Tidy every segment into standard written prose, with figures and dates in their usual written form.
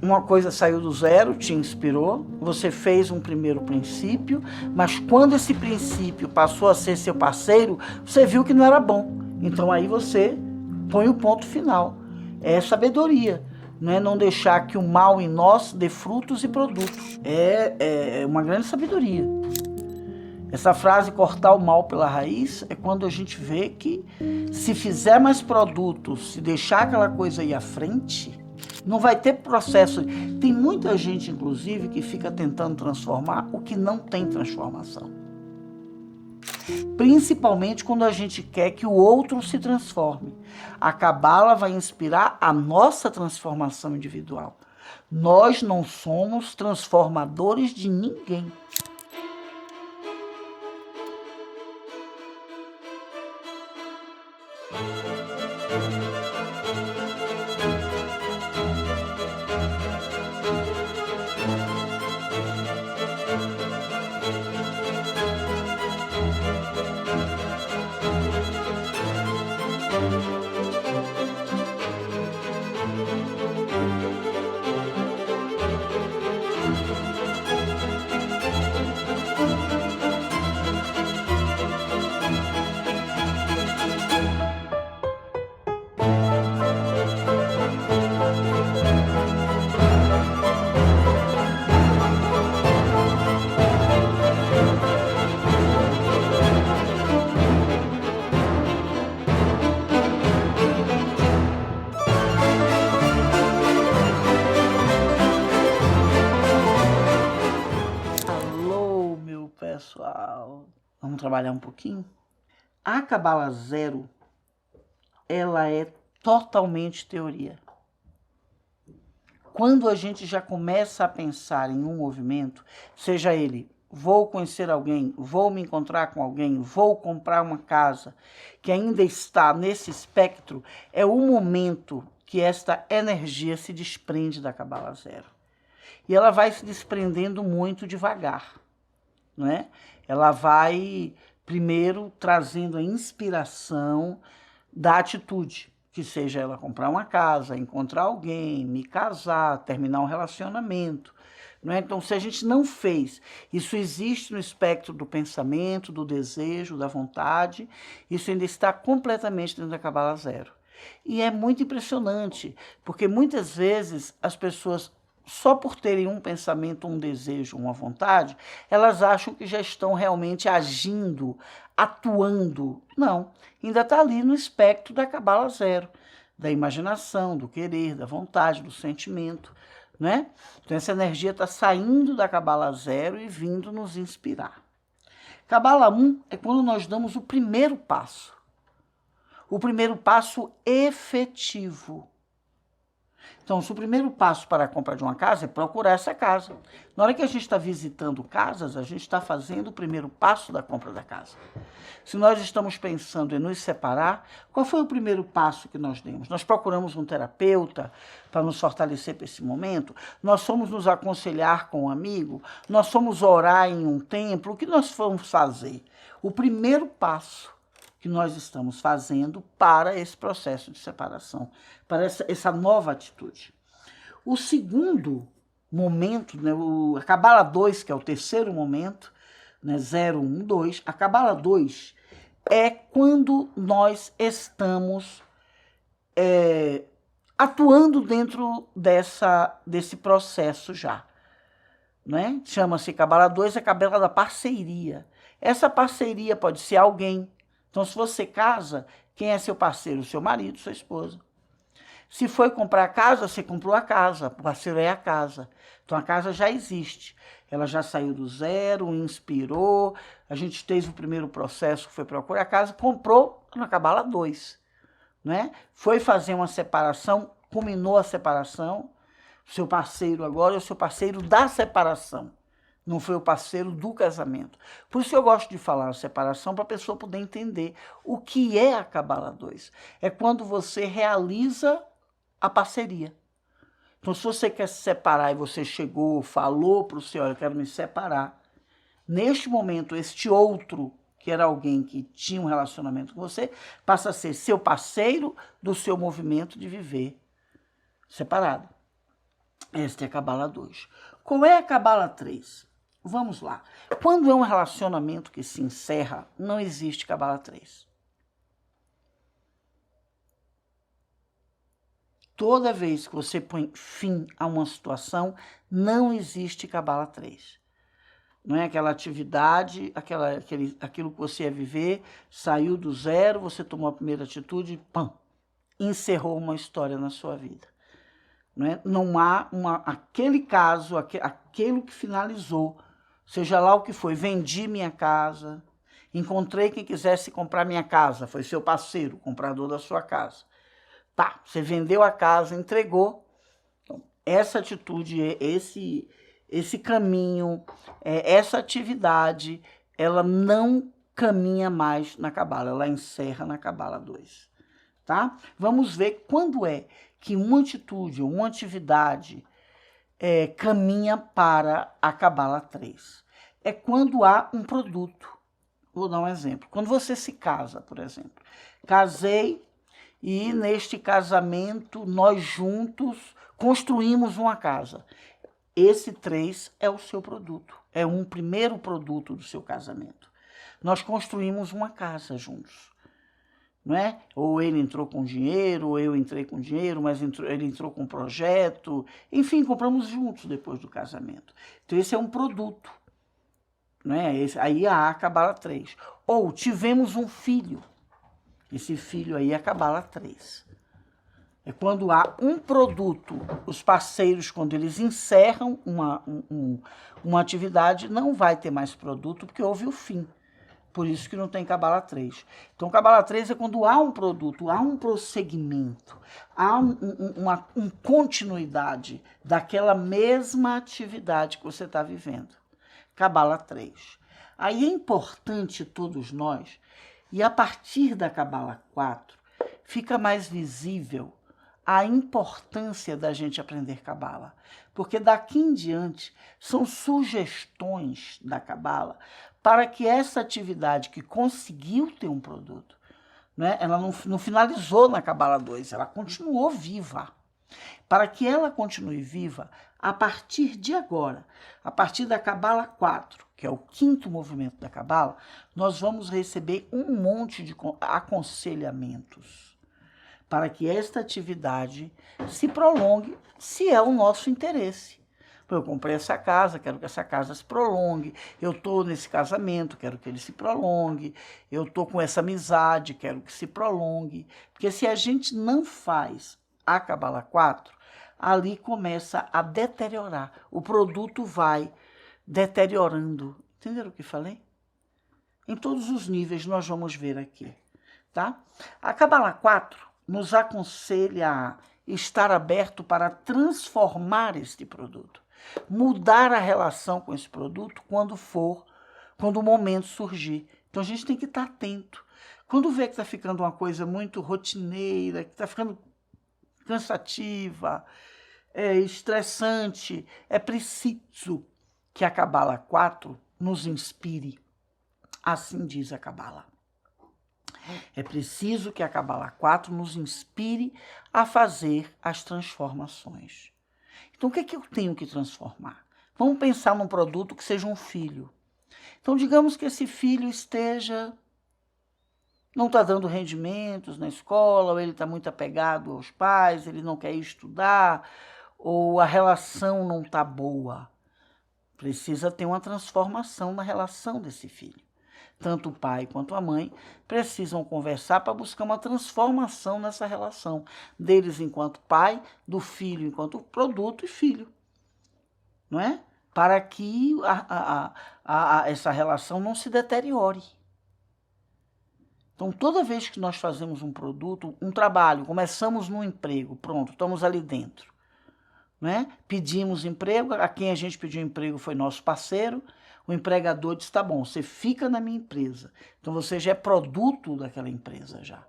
Uma coisa saiu do zero, te inspirou, você fez um primeiro princípio, mas quando esse princípio passou a ser seu parceiro, você viu que não era bom. Então aí você põe o ponto final. É sabedoria, não é não deixar que o mal em nós dê frutos e produtos. É uma grande sabedoria. Essa frase, cortar o mal pela raiz, é quando a gente vê que se fizer mais produtos, se deixar aquela coisa ir à frente, não vai ter processo. Tem muita gente, inclusive, que fica tentando transformar o que não tem transformação. Principalmente quando a gente quer que o outro se transforme. A Cabala vai inspirar a nossa transformação individual. Nós não somos transformadores de ninguém. Alô, meu pessoal. Vamos trabalhar um pouquinho? A Cabala Zero, ela é totalmente teoria. Quando a gente já começa a pensar em um movimento, seja ele, vou conhecer alguém, vou me encontrar com alguém, vou comprar uma casa, que ainda está nesse espectro, é o momento que esta energia se desprende da Cabala Zero. E ela vai se desprendendo muito devagar, não é? Ela vai, primeiro, trazendo a inspiração da atitude, que seja ela comprar uma casa, encontrar alguém, me casar, terminar um relacionamento. Não é? Então, se a gente não fez, isso existe no espectro do pensamento, do desejo, da vontade, isso ainda está completamente dentro da Cabala Zero. E é muito impressionante, porque muitas vezes as pessoas, só por terem um pensamento, um desejo, uma vontade, elas acham que já estão realmente agindo, atuando. Não, ainda está ali no espectro da Cabala Zero, da imaginação, do querer, da vontade, do sentimento, né? Então essa energia está saindo da Cabala Zero e vindo nos inspirar. Cabala 1 é quando nós damos o primeiro passo efetivo. Então, se o primeiro passo para a compra de uma casa é procurar essa casa. Na hora que a gente está visitando casas, a gente está fazendo o primeiro passo da compra da casa. Se nós estamos pensando em nos separar, qual foi o primeiro passo que nós demos? Nós procuramos um terapeuta para nos fortalecer para esse momento? Nós fomos nos aconselhar com um amigo? Nós fomos orar em um templo? O que nós fomos fazer? O primeiro passo que nós estamos fazendo para esse processo de separação, para essa nova atitude. O segundo momento, né, a Cabala 2, que é o terceiro momento, né, 0, 1, 2, a Cabala 2 é quando nós estamos atuando dentro desse processo já. Né? Chama-se Cabala 2, a Cabala da parceria. Essa parceria pode ser alguém. Então, se você casa, quem é seu parceiro? Seu marido, sua esposa. Se foi comprar a casa, você comprou a casa, o parceiro é a casa. Então, a casa já existe. Ela já saiu do zero, inspirou, a gente teve o primeiro processo, que foi procurar a casa, comprou na Cabala 2. Né? Foi fazer uma separação, culminou a separação, seu parceiro agora é o seu parceiro da separação. Não foi o parceiro do casamento. Por isso eu gosto de falar a separação, para a pessoa poder entender o que é a Cabala 2. É quando você realiza a parceria. Então, se você quer se separar e você chegou, falou para o Senhor, eu quero me separar. Neste momento, este outro, que era alguém que tinha um relacionamento com você, passa a ser seu parceiro do seu movimento de viver separado. Esta é a Cabala 2. Qual é a Cabala 3? Vamos lá. Quando é um relacionamento que se encerra, não existe Cabala 3. Toda vez que você põe fim a uma situação, não existe Cabala 3. Não é aquela atividade, aquilo que você ia viver, saiu do zero, você tomou a primeira atitude, pam, encerrou uma história na sua vida. Não há aquele caso, aquilo que finalizou, seja lá o que foi, vendi minha casa, encontrei quem quisesse comprar minha casa, foi seu parceiro, comprador da sua casa. Tá, você vendeu a casa, entregou. Então, essa atitude, esse caminho, essa atividade, ela não caminha mais na Cabala, ela encerra na Cabala 2. Tá? Vamos ver quando é que uma atitude ou uma atividade caminha para a Cabala 3. É quando há um produto. Vou dar um exemplo. Quando você se casa, por exemplo. Casei e neste casamento nós juntos construímos uma casa. Esse 3 é o seu produto. É um primeiro produto do seu casamento. Nós construímos uma casa juntos. Não é? Ou ele entrou com dinheiro, ou eu entrei com dinheiro, mas ele entrou com um projeto. Enfim, compramos juntos depois do casamento. Então, esse é um produto. Não é? Aí há a Cabala 3. Ou tivemos um filho. Esse filho aí é a Cabala 3. É quando há um produto. Os parceiros, quando eles encerram uma atividade, não vai ter mais produto, porque houve o fim. Por isso que não tem Cabala 3. Então, Cabala 3 é quando há um produto, há um prosseguimento, há uma continuidade daquela mesma atividade que você está vivendo. Cabala 3. Aí é importante todos nós, e a partir da Cabala 4, fica mais visível a importância da gente aprender Cabala. Porque daqui em diante são sugestões da Cabala para que essa atividade que conseguiu ter um produto, né, ela não finalizou na Cabala 2, ela continuou viva. Para que ela continue viva, a partir de agora, a partir da Cabala 4, que é o 5º movimento da Cabala, nós vamos receber um monte de aconselhamentos para que esta atividade se prolongue, se é o nosso interesse. Eu comprei essa casa, quero que essa casa se prolongue. Eu estou nesse casamento, quero que ele se prolongue. Eu estou com essa amizade, quero que se prolongue. Porque se a gente não faz a Cabala 4, ali começa a deteriorar. O produto vai deteriorando. Entenderam o que falei? Em todos os níveis nós vamos ver aqui. Tá? A Cabala 4 nos aconselha a estar aberto para transformar este produto. Mudar a relação com esse produto quando o momento surgir. Então a gente tem que estar atento. Quando vê que está ficando uma coisa muito rotineira, que está ficando cansativa, estressante, é preciso que a Cabala 4 nos inspire. Assim diz a Cabala. É preciso que a Cabala 4 nos inspire a fazer as transformações. Então, o que é que eu tenho que transformar? Vamos pensar num produto que seja um filho. Então, digamos que esse filho não está dando rendimentos na escola, ou ele está muito apegado aos pais, ele não quer estudar, ou a relação não está boa. Precisa ter uma transformação na relação desse filho. Tanto o pai quanto a mãe precisam conversar para buscar uma transformação nessa relação deles enquanto pai, do filho enquanto produto e filho, não é? Para que essa relação não se deteriore. Então, toda vez que nós fazemos um produto, um trabalho, começamos no emprego, pronto, estamos ali dentro, né? Pedimos emprego, a quem a gente pediu emprego foi nosso parceiro. O empregador disse, tá bom, você fica na minha empresa. Então, você já é produto daquela empresa já.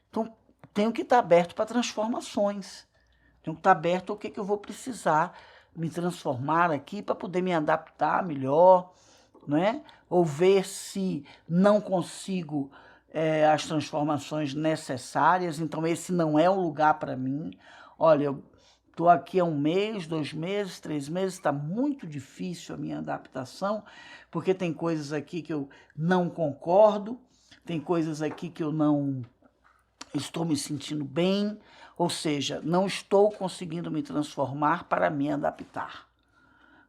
Então, tenho que estar aberto para transformações. Tenho que estar aberto ao que eu vou precisar me transformar aqui para poder me adaptar melhor, não é? Ou ver se não consigo as transformações necessárias. Então, esse não é o lugar para mim. Olha, Estou aqui há 1 mês, 2 meses, 3 meses, está muito difícil a minha adaptação, porque tem coisas aqui que eu não concordo, tem coisas aqui que eu não estou me sentindo bem, ou seja, não estou conseguindo me transformar para me adaptar,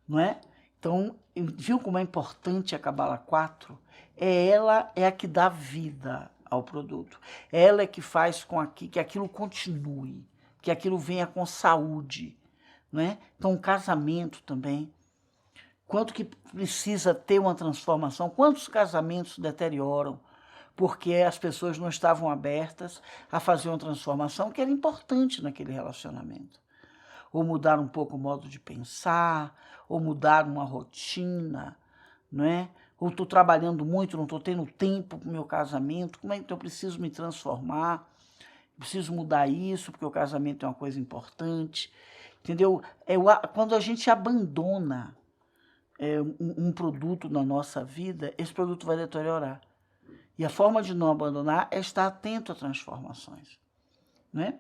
não é? Então, viu como é importante a Cabala 4? Ela é a que dá vida ao produto. Ela é que faz com que aquilo continue, que aquilo venha com saúde, né? Então, o casamento também. Quanto que precisa ter uma transformação? Quantos casamentos deterioram? Porque as pessoas não estavam abertas a fazer uma transformação que era importante naquele relacionamento. Ou mudar um pouco o modo de pensar, ou mudar uma rotina, não é? Ou estou trabalhando muito, não estou tendo tempo para o meu casamento, como é que eu preciso me transformar? Preciso mudar isso, porque o casamento é uma coisa importante, entendeu? Quando a gente abandona um produto na nossa vida, esse produto vai deteriorar. E a forma de não abandonar é estar atento a transformações, né?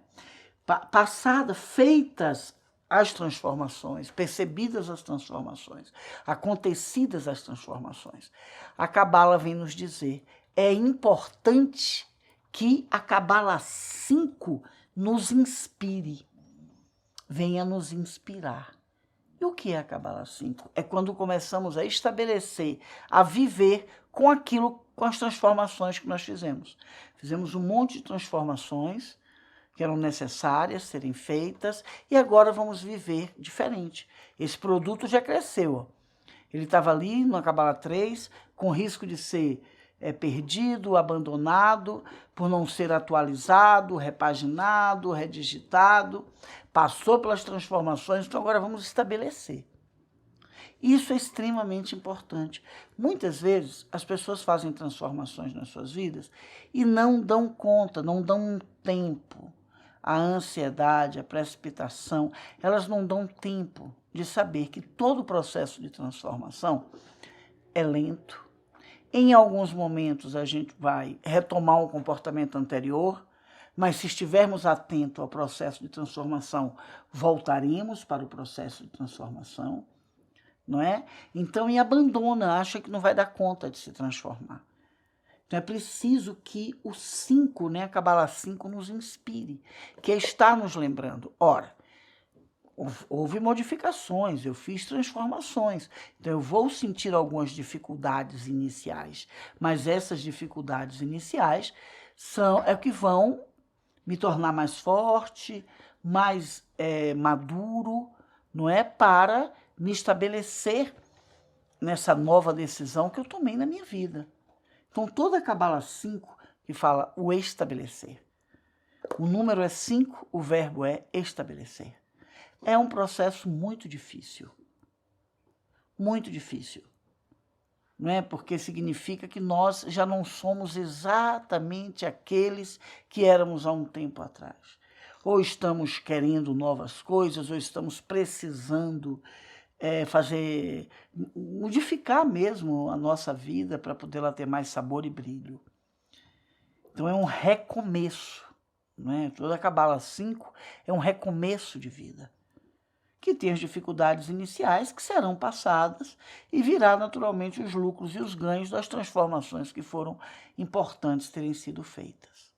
Feitas as transformações, percebidas as transformações, acontecidas as transformações, a Cabala vem nos dizer, é importante que a Cabala 5 nos inspire, venha nos inspirar. E o que é a Cabala 5? É quando começamos a estabelecer, a viver com aquilo, com as transformações que nós fizemos. Fizemos um monte de transformações que eram necessárias serem feitas e agora vamos viver diferente. Esse produto já cresceu. Ele estava ali no Cabala 3, com risco de ser perdido, abandonado, por não ser atualizado, repaginado, redigitado. Passou pelas transformações, então agora vamos estabelecer. Isso é extremamente importante. Muitas vezes as pessoas fazem transformações nas suas vidas e não dão conta, não dão tempo. A ansiedade, a precipitação, elas não dão tempo de saber que todo o processo de transformação é lento. Em alguns momentos a gente vai retomar um comportamento anterior, mas se estivermos atentos ao processo de transformação, voltaremos para o processo de transformação, não é? Então, e abandona, acha que não vai dar conta de se transformar. Então, é preciso que o 5, né, a Cabala 5, nos inspire, que está nos lembrando. Ora, houve modificações, eu fiz transformações, então eu vou sentir algumas dificuldades iniciais, mas essas dificuldades iniciais é o que vão me tornar mais forte, mais maduro, não é? Para me estabelecer nessa nova decisão que eu tomei na minha vida. Então, toda a Cabala 5 que fala o estabelecer. O número é 5, o verbo é estabelecer. É um processo muito difícil. Muito difícil. Não é? Porque significa que nós já não somos exatamente aqueles que éramos há um tempo atrás. Ou estamos querendo novas coisas, ou estamos precisando modificar mesmo a nossa vida para poder ela ter mais sabor e brilho. Então é um recomeço, não é? Toda a Cabala 5 é um recomeço de vida, que tem as dificuldades iniciais que serão passadas e virá naturalmente os lucros e os ganhos das transformações que foram importantes terem sido feitas.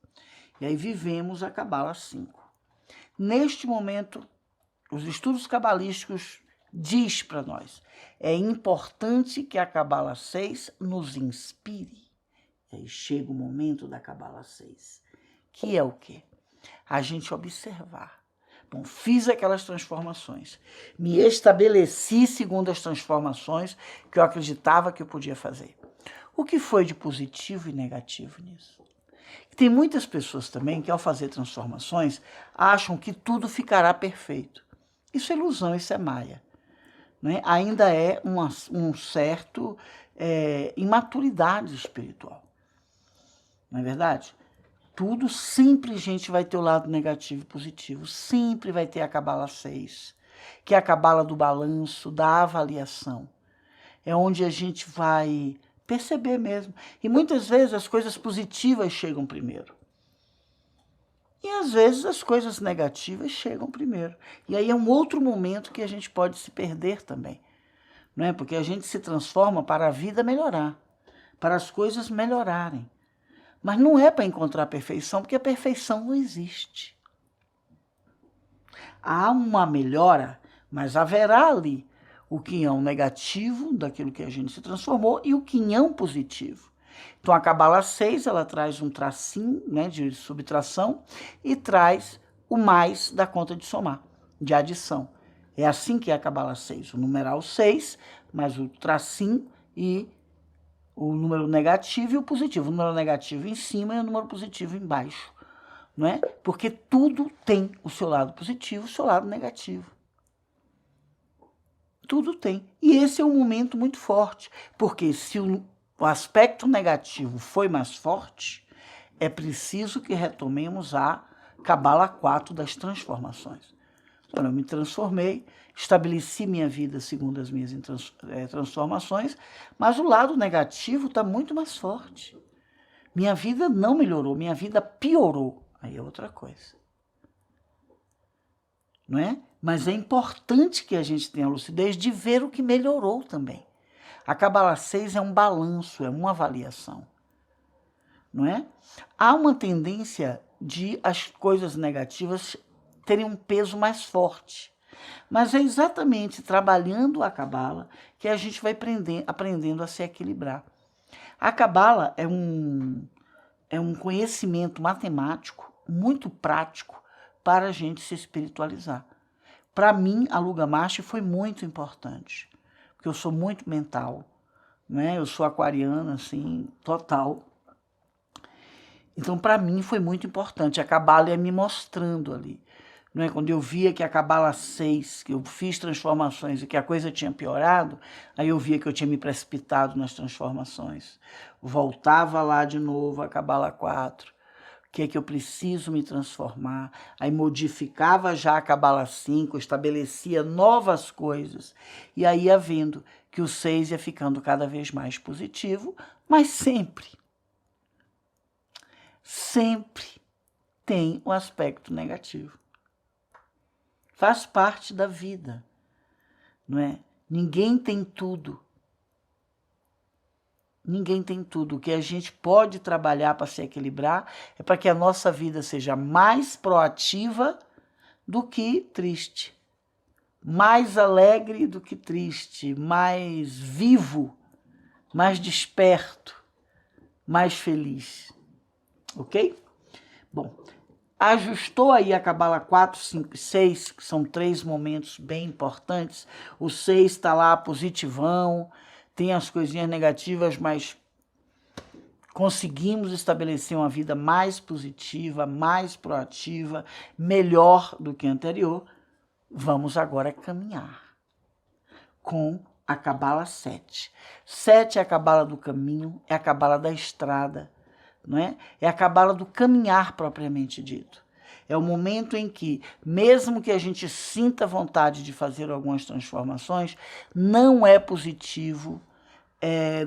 E aí vivemos a Cabala 5. Neste momento, os estudos cabalísticos diz para nós, é importante que a Cabala 6 nos inspire. E aí chega o momento da Cabala 6, que é o quê? A gente observar. Bom, fiz aquelas transformações, me estabeleci segundo as transformações que eu acreditava que eu podia fazer. O que foi de positivo e negativo nisso? Tem muitas pessoas também que ao fazer transformações acham que tudo ficará perfeito. Isso é ilusão, isso é maia. Né? Ainda é um certo imaturidade espiritual. Não é verdade? Tudo sempre, gente, vai ter o lado negativo e positivo. Sempre vai ter a Cabala 6, que é a Cabala do balanço, da avaliação. É onde a gente vai perceber mesmo. E muitas vezes as coisas positivas chegam primeiro. E às vezes as coisas negativas chegam primeiro. E aí é um outro momento que a gente pode se perder também. Não é? Porque a gente se transforma para a vida melhorar, para as coisas melhorarem. Mas não é para encontrar a perfeição, porque a perfeição não existe. Há uma melhora, mas haverá ali o quinhão negativo daquilo que a gente se transformou e o quinhão positivo. Então a Cabala 6, ela traz um tracinho, né, de subtração e traz o mais da conta de somar, de adição. É assim que é a Cabala 6, o numeral 6, mais o tracinho e o número negativo e o positivo. O número negativo em cima e o número positivo embaixo. Não é? Porque tudo tem o seu lado positivo e o seu lado negativo. Tudo tem. E esse é um momento muito forte, porque se o aspecto negativo foi mais forte, é preciso que retomemos a Cabala 4 das transformações. Então, eu me transformei, estabeleci minha vida segundo as minhas transformações, mas o lado negativo está muito mais forte. Minha vida não melhorou, minha vida piorou. Aí é outra coisa. Não é? Mas é importante que a gente tenha a lucidez de ver o que melhorou também. A Cabala 6 é um balanço, é uma avaliação. Não é? Há uma tendência de as coisas negativas terem um peso mais forte. Mas é exatamente trabalhando a Cabala que a gente vai aprendendo a se equilibrar. A Cabala é um conhecimento matemático muito prático para a gente se espiritualizar. Para mim, a Luga Master foi muito importante, porque eu sou muito mental, né? Eu sou aquariana, assim, total. Então, para mim, foi muito importante. A Cabala ia me mostrando ali. Não é? Quando eu via que a Cabala 6, que eu fiz transformações e que a coisa tinha piorado, aí eu via que eu tinha me precipitado nas transformações. Voltava lá de novo a Cabala 4. O que é que eu preciso me transformar? Aí modificava já a Cabala 5, estabelecia novas coisas. E aí ia vendo que o 6 ia ficando cada vez mais positivo, mas sempre tem um aspecto negativo. Faz parte da vida, não é? Ninguém tem tudo. Ninguém tem tudo. O que a gente pode trabalhar para se equilibrar é para que a nossa vida seja mais proativa do que triste. Mais alegre do que triste. Mais vivo, mais desperto, mais feliz. Ok? Bom, ajustou aí a Cabala 4, 5 e 6, que são 3 momentos bem importantes. O 6 está lá positivão, tem as coisinhas negativas, mas conseguimos estabelecer uma vida mais positiva, mais proativa, melhor do que a anterior. Vamos agora caminhar com a Cabala 7. 7 é a Cabala do caminho, é a Cabala da estrada, não é? É a Cabala do caminhar propriamente dito. É o momento em que, mesmo que a gente sinta vontade de fazer algumas transformações, não é positivo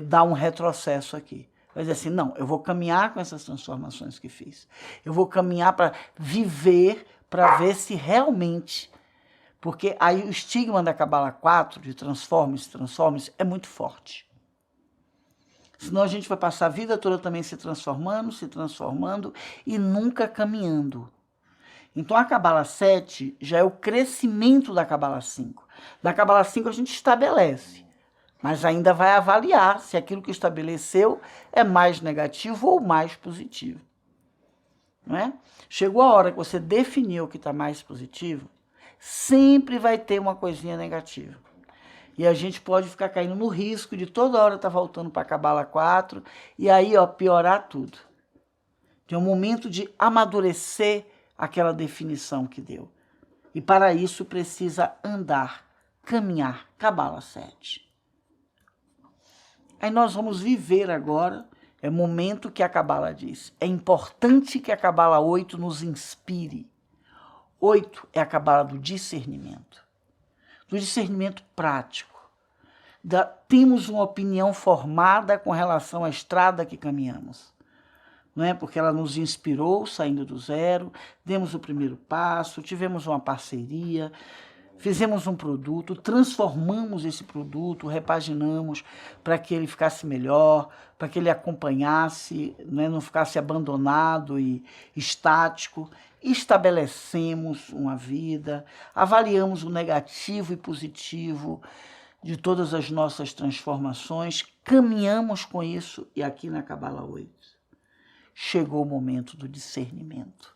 dar um retrocesso aqui. Vai dizer assim, não, eu vou caminhar com essas transformações que fiz. Eu vou caminhar para viver, para ver se realmente... Porque aí o estigma da Cabala 4, de transforme-se, é muito forte. Senão a gente vai passar a vida toda também se transformando e nunca caminhando. Então a Cabala 7 já é o crescimento da Cabala 5. Da Cabala 5 a gente estabelece, mas ainda vai avaliar se aquilo que estabeleceu é mais negativo ou mais positivo. Não é? Chegou a hora que você definiu o que está mais positivo, sempre vai ter uma coisinha negativa. E a gente pode ficar caindo no risco de toda hora estar voltando para a Cabala 4 e aí, ó, piorar tudo. Tem um momento de amadurecer aquela definição que deu. E para isso precisa andar, caminhar, Cabala 7. Aí nós vamos viver agora, é o momento que a Cabala diz. É importante que a Cabala 8 nos inspire. 8 é a Cabala do discernimento prático. Temos uma opinião formada com relação à estrada que caminhamos. não é? Porque ela nos inspirou saindo do zero, demos o primeiro passo, tivemos uma parceria, fizemos um produto, transformamos esse produto, repaginamos para que ele ficasse melhor, para que ele acompanhasse, né, não ficasse abandonado e estático. Estabelecemos uma vida, avaliamos o negativo e positivo de todas as nossas transformações, caminhamos com isso e aqui na Cabala 8 chegou o momento do discernimento,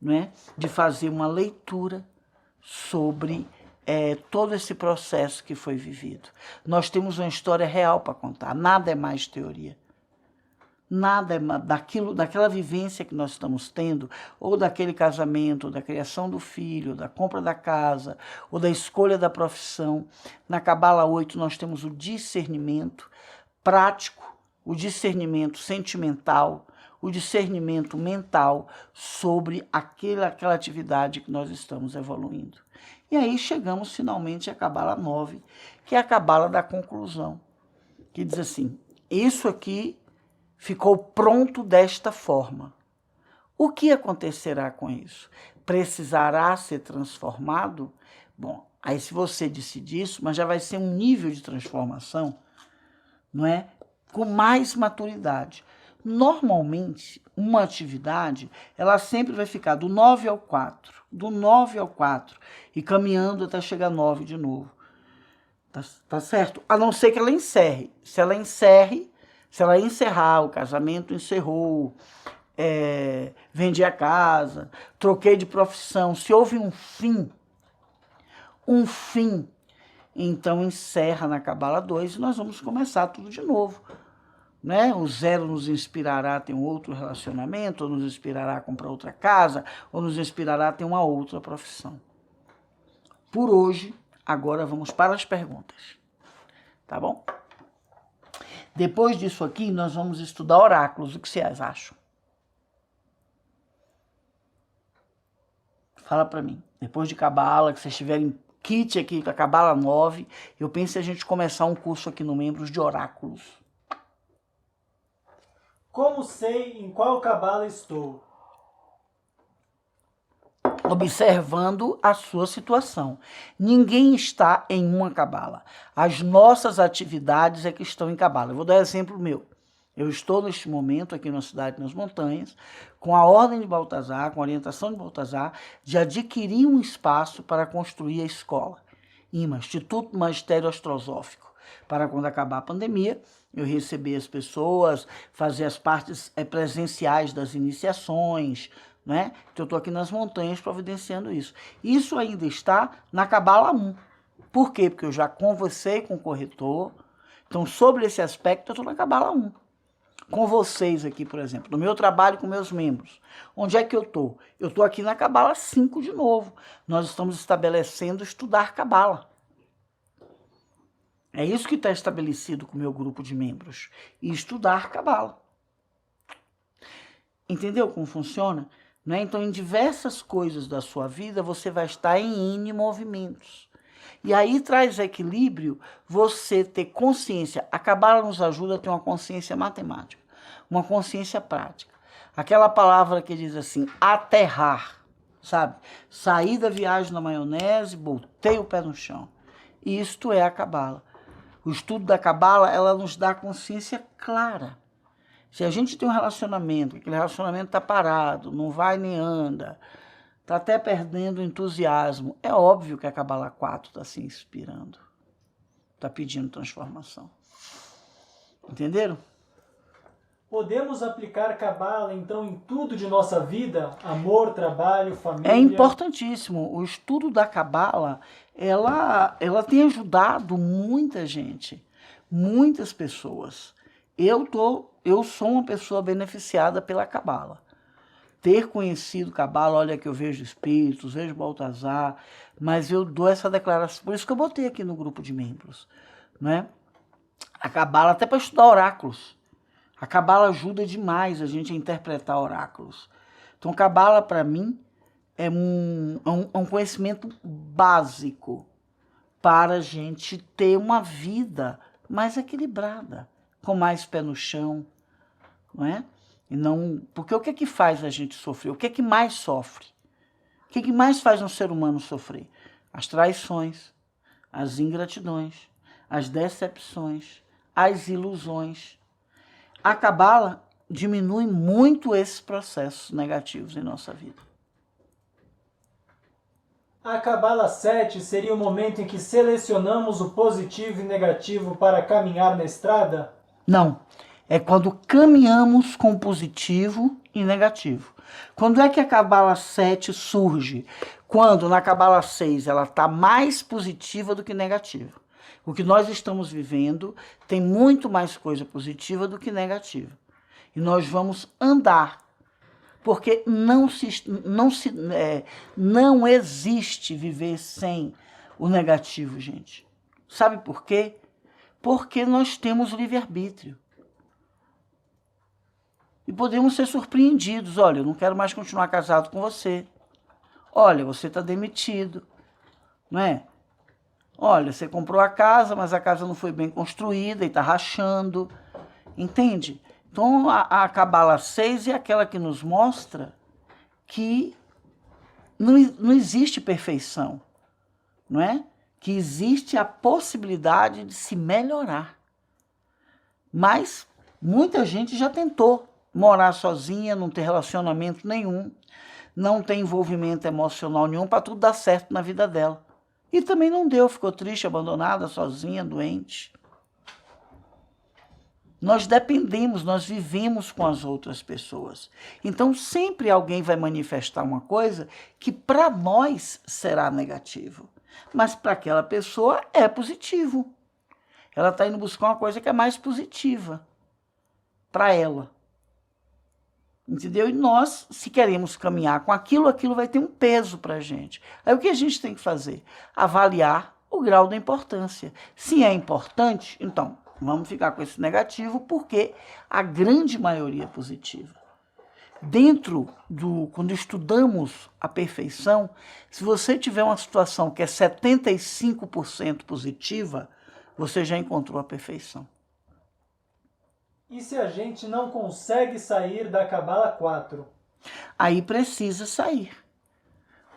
não é? De fazer uma leitura sobre todo esse processo que foi vivido. Nós temos uma história real para contar, nada é mais teoria. Nada é daquela vivência que nós estamos tendo, ou daquele casamento, ou da criação do filho, da compra da casa, ou da escolha da profissão. Na Cabala 8 nós temos o discernimento prático, o discernimento sentimental, o discernimento mental sobre aquela atividade que nós estamos evoluindo. E aí chegamos finalmente à Cabala 9, que é a Cabala da conclusão, que diz assim, isso aqui ficou pronto desta forma. O que acontecerá com isso? Precisará ser transformado? Bom, aí se você decidir isso, mas já vai ser um nível de transformação, não é? Com mais maturidade. Normalmente, uma atividade, ela sempre vai ficar do 9 ao 4, do 9 ao 4, e caminhando até chegar a 9 de novo. Tá certo? A não ser que ela encerre. Se ela encerrar, o casamento encerrou, vendi a casa, troquei de profissão, se houve um fim, então encerra na Cabala 2 e nós vamos começar tudo de novo. Né? O zero nos inspirará a ter um outro relacionamento, ou nos inspirará a comprar outra casa, ou nos inspirará a ter uma outra profissão. Por hoje, agora vamos para as perguntas. Tá bom? Depois disso aqui, nós vamos estudar oráculos. O que vocês acham? Fala para mim. Depois de Cabala, que vocês tiverem kit aqui com a Cabala 9, eu penso em a gente começar um curso aqui no Membros de Oráculos. Como sei em qual Cabala estou? Observando a sua situação. Ninguém está em uma Cabala. As nossas atividades é que estão em Cabala. Eu vou dar um exemplo meu. Eu estou neste momento aqui na Cidade das Montanhas, com a ordem de Baltazar, com a orientação de Baltazar, de adquirir um espaço para construir a escola. IMA, Instituto Magistério Astrosófico, para quando acabar a pandemia, eu receber as pessoas, fazer as partes presenciais das iniciações, né? Então eu estou aqui nas montanhas providenciando isso. Isso ainda está na Cabala 1. Por quê? Porque eu já conversei com o corretor. Então, sobre esse aspecto, eu estou na Cabala 1. Com vocês aqui, por exemplo, no meu trabalho com meus membros. Onde é que eu estou? Eu estou aqui na Cabala 5 de novo. Nós estamos estabelecendo estudar Cabala. É isso que está estabelecido com o meu grupo de membros. E estudar Cabala. Entendeu como funciona? Né? Então, em diversas coisas da sua vida, você vai estar em N movimentos. E aí traz equilíbrio você ter consciência. A Cabala nos ajuda a ter uma consciência matemática, uma consciência prática. Aquela palavra que diz assim, aterrar, sabe? Saí da viagem na maionese, botei o pé no chão. Isto é a Cabala. O estudo da Cabala, ela nos dá consciência clara. Se a gente tem um relacionamento, aquele relacionamento está parado, não vai nem anda, está até perdendo o entusiasmo, é óbvio que a Cabala 4 está se inspirando, está pedindo transformação. Entenderam? Podemos aplicar Cabala, então, em tudo de nossa vida? Amor, trabalho, família? É importantíssimo. O estudo da Cabala, ela tem ajudado muita gente, muitas pessoas. Eu sou uma pessoa beneficiada pela Cabala. Ter conhecido Cabala, olha que eu vejo espíritos, vejo Baltazar, mas eu dou essa declaração, por isso que eu botei aqui no grupo de membros, né? A Cabala até para estudar oráculos. A Cabala ajuda demais a gente a interpretar oráculos. Então, Cabala, para mim, é um conhecimento básico para a gente ter uma vida mais equilibrada, com mais pé no chão, não é? E não, porque o que é que faz a gente sofrer? O que é que mais sofre? O que é que mais faz um ser humano sofrer? As traições, as ingratidões, as decepções, as ilusões. A cabala diminui muito esses processos negativos em nossa vida. A Cabala 7 seria o momento em que selecionamos o positivo e negativo para caminhar na estrada? Não. É quando caminhamos com positivo e negativo. Quando é que a Cabala 7 surge? Quando na Cabala 6 ela está mais positiva do que negativa. O que nós estamos vivendo tem muito mais coisa positiva do que negativa. E nós vamos andar. Porque não existe viver sem o negativo, gente. Sabe por quê? Porque nós temos livre-arbítrio. E podemos ser surpreendidos. Olha, eu não quero mais continuar casado com você. Olha, você está demitido. Não é? Olha, você comprou a casa, mas a casa não foi bem construída e está rachando. Entende? Então, a Cabala 6 é aquela que nos mostra que não existe perfeição, não é? Que existe a possibilidade de se melhorar. Mas muita gente já tentou morar sozinha, não ter relacionamento nenhum, não ter envolvimento emocional nenhum para tudo dar certo na vida dela. E também não deu, ficou triste, abandonada, sozinha, doente. Nós dependemos, nós vivemos com as outras pessoas. Então, sempre alguém vai manifestar uma coisa que para nós será negativo. Mas para aquela pessoa é positivo. Ela está indo buscar uma coisa que é mais positiva para ela. Entendeu? E nós, se queremos caminhar com aquilo, aquilo vai ter um peso para a gente. Aí o que a gente tem que fazer? Avaliar o grau da importância. Se é importante, então vamos ficar com esse negativo, porque a grande maioria é positiva. Quando estudamos a perfeição, se você tiver uma situação que é 75% positiva, você já encontrou a perfeição. E se a gente não consegue sair da Cabala 4? Aí precisa sair,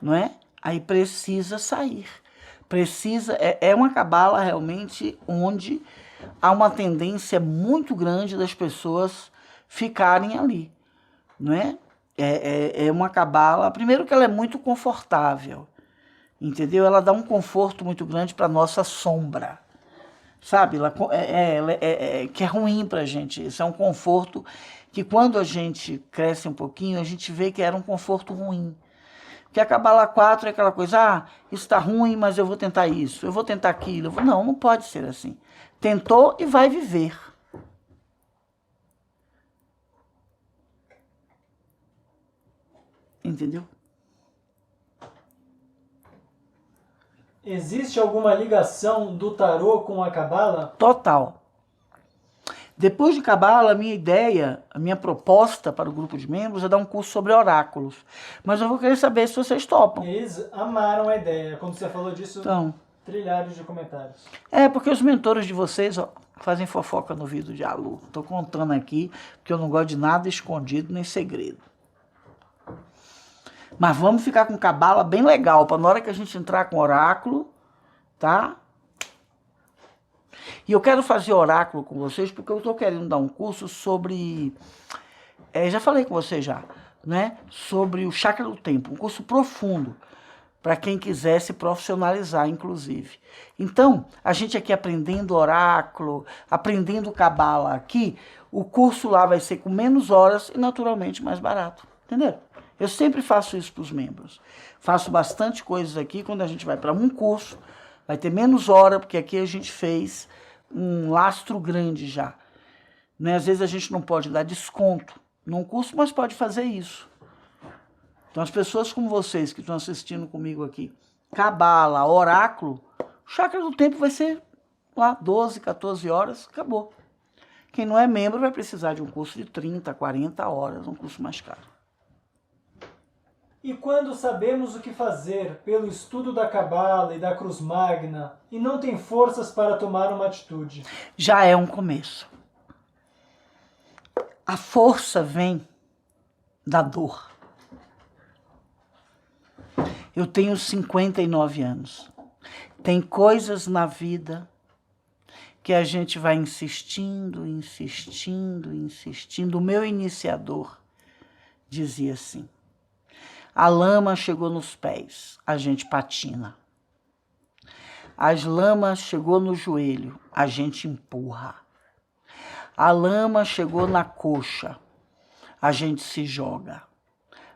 não é? Aí precisa sair. É uma cabala realmente onde há uma tendência muito grande das pessoas ficarem ali, não é? É uma cabala, primeiro que ela é muito confortável, entendeu? Ela dá um conforto muito grande para a nossa sombra, sabe? Que é ruim para a gente, isso é um conforto que quando a gente cresce um pouquinho, a gente vê que era um conforto ruim. Porque a Cabala 4 é aquela coisa, isso está ruim, mas eu vou tentar isso, eu vou tentar aquilo. Não pode ser assim. Tentou e vai viver. Entendeu? Existe alguma ligação do tarô com a Cabala? Total. Depois de Cabala, a minha ideia, a minha proposta para o grupo de membros é dar um curso sobre oráculos. Mas eu vou querer saber se vocês topam. Eles amaram a ideia. Quando você falou disso, então, trilhares de comentários. Porque os mentores de vocês fazem fofoca no vídeo de Alu. Estou contando aqui, porque eu não gosto de nada escondido nem segredo. Mas vamos ficar com Cabala bem legal, para na hora que a gente entrar com oráculo, tá? E eu quero fazer oráculo com vocês porque eu estou querendo dar um curso sobre... já falei com vocês já, né? Sobre o chakra do tempo, um curso profundo, para quem quiser se profissionalizar, inclusive. Então, a gente aqui aprendendo oráculo, aprendendo Cabala aqui, o curso lá vai ser com menos horas e naturalmente mais barato, entendeu? Eu sempre faço isso para os membros. Faço bastante coisas aqui, quando a gente vai para um curso, vai ter menos hora, porque aqui a gente fez um lastro grande já. Né? Às vezes a gente não pode dar desconto num curso, mas pode fazer isso. Então as pessoas como vocês que estão assistindo comigo aqui, Cabala, oráculo, o chakra do tempo vai ser lá 12, 14 horas, acabou. Quem não é membro vai precisar de um curso de 30, 40 horas, um curso mais caro. E quando sabemos o que fazer pelo estudo da Cabala e da Cruz Magna e não tem forças para tomar uma atitude? Já é um começo. A força vem da dor. Eu tenho 59 anos. Tem coisas na vida que a gente vai insistindo, insistindo, insistindo. O meu iniciador dizia assim: a lama chegou nos pés, a gente patina. As lamas chegou no joelho, a gente empurra. A lama chegou na coxa, a gente se joga.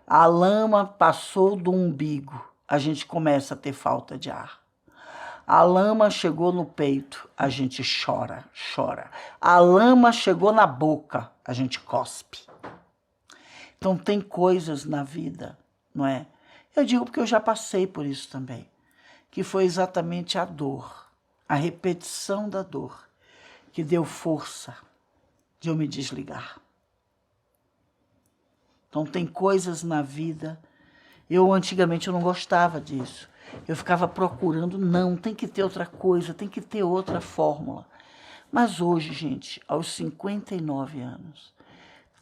A lama passou do umbigo, a gente começa a ter falta de ar. A lama chegou no peito, a gente chora, chora. A lama chegou na boca, a gente cospe. Então tem coisas na vida, não é? Eu digo porque eu já passei por isso também, que foi exatamente a dor, a repetição da dor, que deu força de eu me desligar. Então tem coisas na vida, antigamente eu não gostava disso. Eu ficava procurando, não, tem que ter outra coisa, tem que ter outra fórmula. Mas hoje, gente, aos 59 anos,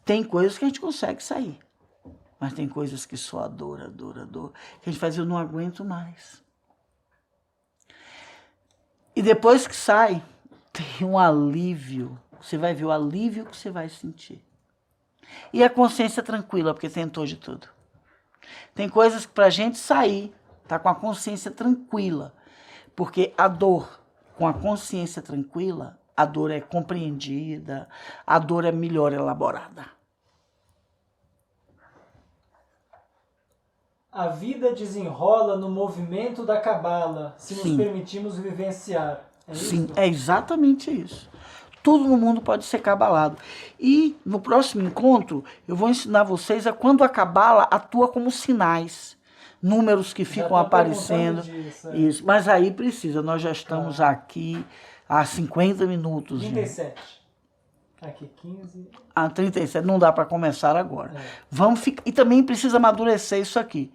tem coisas que a gente consegue sair. Mas tem coisas que só a dor, a dor, a dor, que a gente faz, eu não aguento mais. E depois que sai, tem um alívio. Você vai ver o alívio que você vai sentir. E a consciência tranquila, porque tentou de tudo. Tem coisas que pra gente sair, tá com a consciência tranquila. Porque a dor, com a consciência tranquila, a dor é compreendida, a dor é melhor elaborada. A vida desenrola no movimento da cabala, se nos permitirmos vivenciar. É isso? Sim, é exatamente isso. Tudo no mundo pode ser cabalado. E no próximo encontro, eu vou ensinar vocês a quando a cabala atua como sinais. Números que ficam aparecendo. Disso, é. Isso. Mas aí precisa, nós já estamos aqui há 50 minutos. 37. Gente. Aqui, 15. 37, não dá para começar agora. É. Vamos ficar. E também precisa amadurecer isso aqui.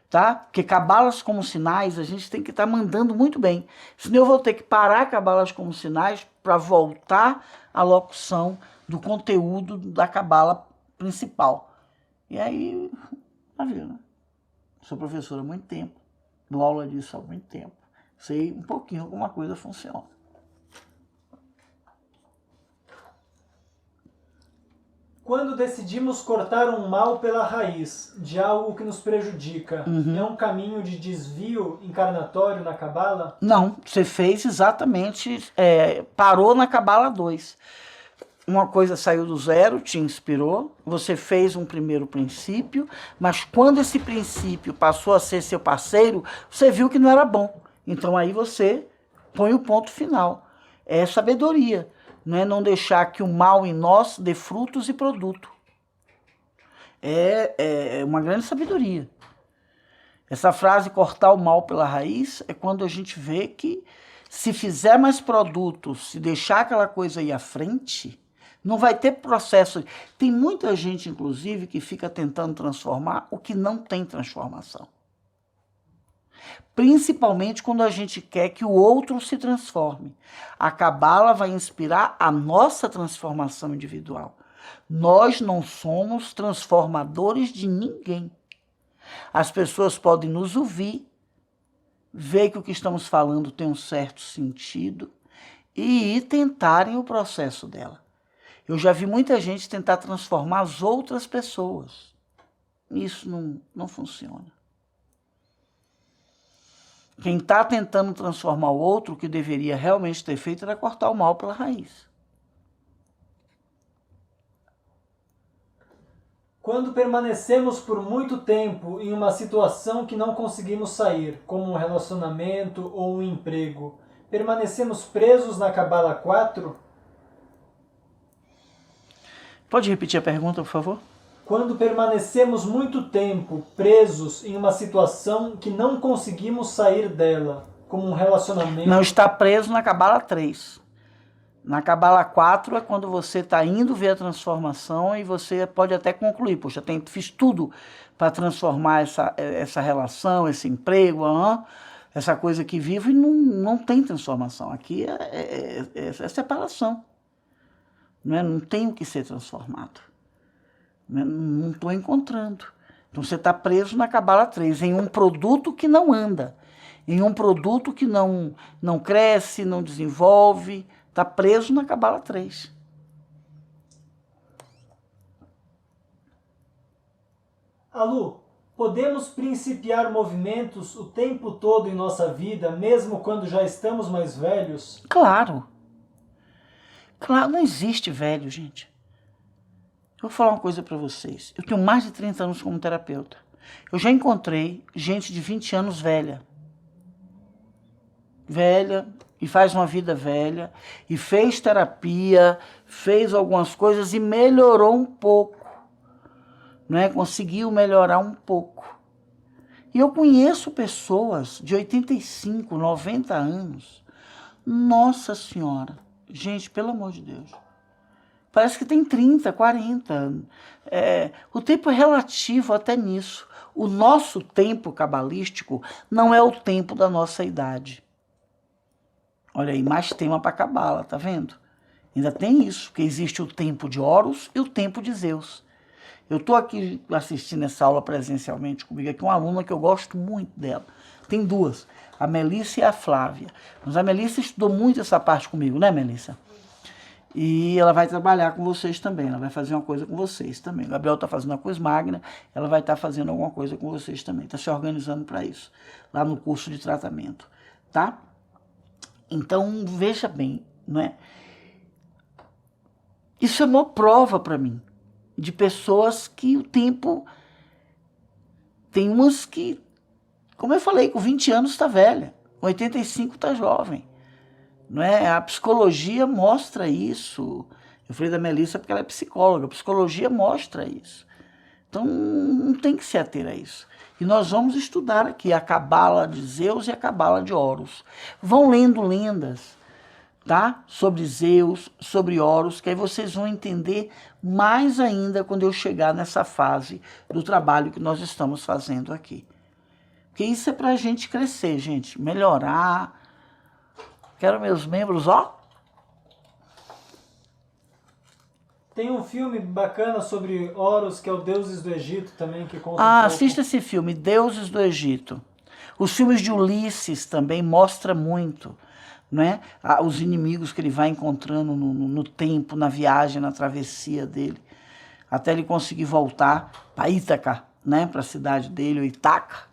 Tá? Porque cabalas como sinais, a gente tem que estar mandando muito bem. Senão eu vou ter que parar cabalas como sinais para voltar à locução do conteúdo da cabala principal. E aí, tá vendo? Sou professora há muito tempo, dou aula disso há muito tempo. Sei um pouquinho como a coisa funciona. Quando decidimos cortar um mal pela raiz de algo que nos prejudica, é um caminho de desvio encarnatório na cabala? Não, você fez exatamente, parou na cabala 2. Uma coisa saiu do zero, te inspirou, você fez um primeiro princípio, mas quando esse princípio passou a ser seu parceiro, você viu que não era bom. Então aí você põe o ponto final. É sabedoria. Não deixar que o mal em nós dê frutos e produto. É uma grande sabedoria. Essa frase, cortar o mal pela raiz, é quando a gente vê que se fizer mais produtos, se deixar aquela coisa ir à frente, não vai ter processo. Tem muita gente, inclusive, que fica tentando transformar o que não tem transformação. Principalmente quando a gente quer que o outro se transforme. A cabala vai inspirar a nossa transformação individual. Nós não somos transformadores de ninguém. As pessoas podem nos ouvir, ver que o que estamos falando tem um certo sentido e tentarem o processo dela. Eu já vi muita gente tentar transformar as outras pessoas. Isso não funciona. Quem está tentando transformar o outro, o que deveria realmente ter feito era cortar o mal pela raiz. Quando permanecemos por muito tempo em uma situação que não conseguimos sair, como um relacionamento ou um emprego, permanecemos presos na cabala 4? Pode repetir a pergunta, por favor? Quando permanecemos muito tempo presos em uma situação que não conseguimos sair dela, como um relacionamento... Não está preso na cabala 3. Na cabala 4 é quando você está indo ver a transformação e você pode até concluir. Poxa, fiz tudo para transformar essa relação, esse emprego, essa coisa que vivo e não tem transformação. Aqui é separação. Não é? Não tem o que ser transformado. Não estou encontrando. Então você está preso na Cabala 3, em um produto que não anda, em um produto que não cresce, não desenvolve, está preso na Cabala 3. Alu, podemos principiar movimentos o tempo todo em nossa vida, mesmo quando já estamos mais velhos? Claro. Claro, não existe velho, gente. Eu vou falar uma coisa para vocês. Eu tenho mais de 30 anos como terapeuta. Eu já encontrei gente de 20 anos velha, e faz uma vida velha, e fez terapia, fez algumas coisas e melhorou um pouco. Não é? Conseguiu melhorar um pouco. E eu conheço pessoas de 85, 90 anos. Nossa Senhora. Gente, pelo amor de Deus. Parece que tem 30, 40 anos. O tempo é relativo até nisso. O nosso tempo cabalístico não é o tempo da nossa idade. Olha aí, mais tema para cabala, tá vendo? Ainda tem isso, porque existe o tempo de Horus e o tempo de Zeus. Eu estou aqui assistindo essa aula presencialmente comigo, aqui uma aluna que eu gosto muito dela. Tem duas, a Melissa e a Flávia. Mas a Melissa estudou muito essa parte comigo, né, Melissa? E ela vai trabalhar com vocês também, ela vai fazer uma coisa com vocês também. O Gabriel está fazendo a coisa magna, ela vai estar fazendo alguma coisa com vocês também. Está se organizando para isso, lá no curso de tratamento, tá? Então, veja bem, não é? Isso é uma prova para mim, de pessoas que o tempo... Tem umas que, como eu falei, com 20 anos está velha, com 85 está jovem. Não é? A psicologia mostra isso. Eu falei da Melissa porque ela é psicóloga. A psicologia mostra isso. Então, não tem que se ater a isso. E nós vamos estudar aqui a cabala de Zeus e a cabala de Horus. Vão lendo lendas, tá? Sobre Zeus, sobre Horus, que aí vocês vão entender mais ainda quando eu chegar nessa fase do trabalho que nós estamos fazendo aqui. Porque isso é para a gente crescer, gente, melhorar. Quero meus membros, ó. Tem um filme bacana sobre Horus, que é o Deuses do Egito também, que conta Assista esse filme, Deuses do Egito. Os filmes de Ulisses também mostram muito, não é? Os inimigos que ele vai encontrando no tempo, na viagem, na travessia dele, até ele conseguir voltar para Ítaca, né? Para a cidade dele, ou Itaca,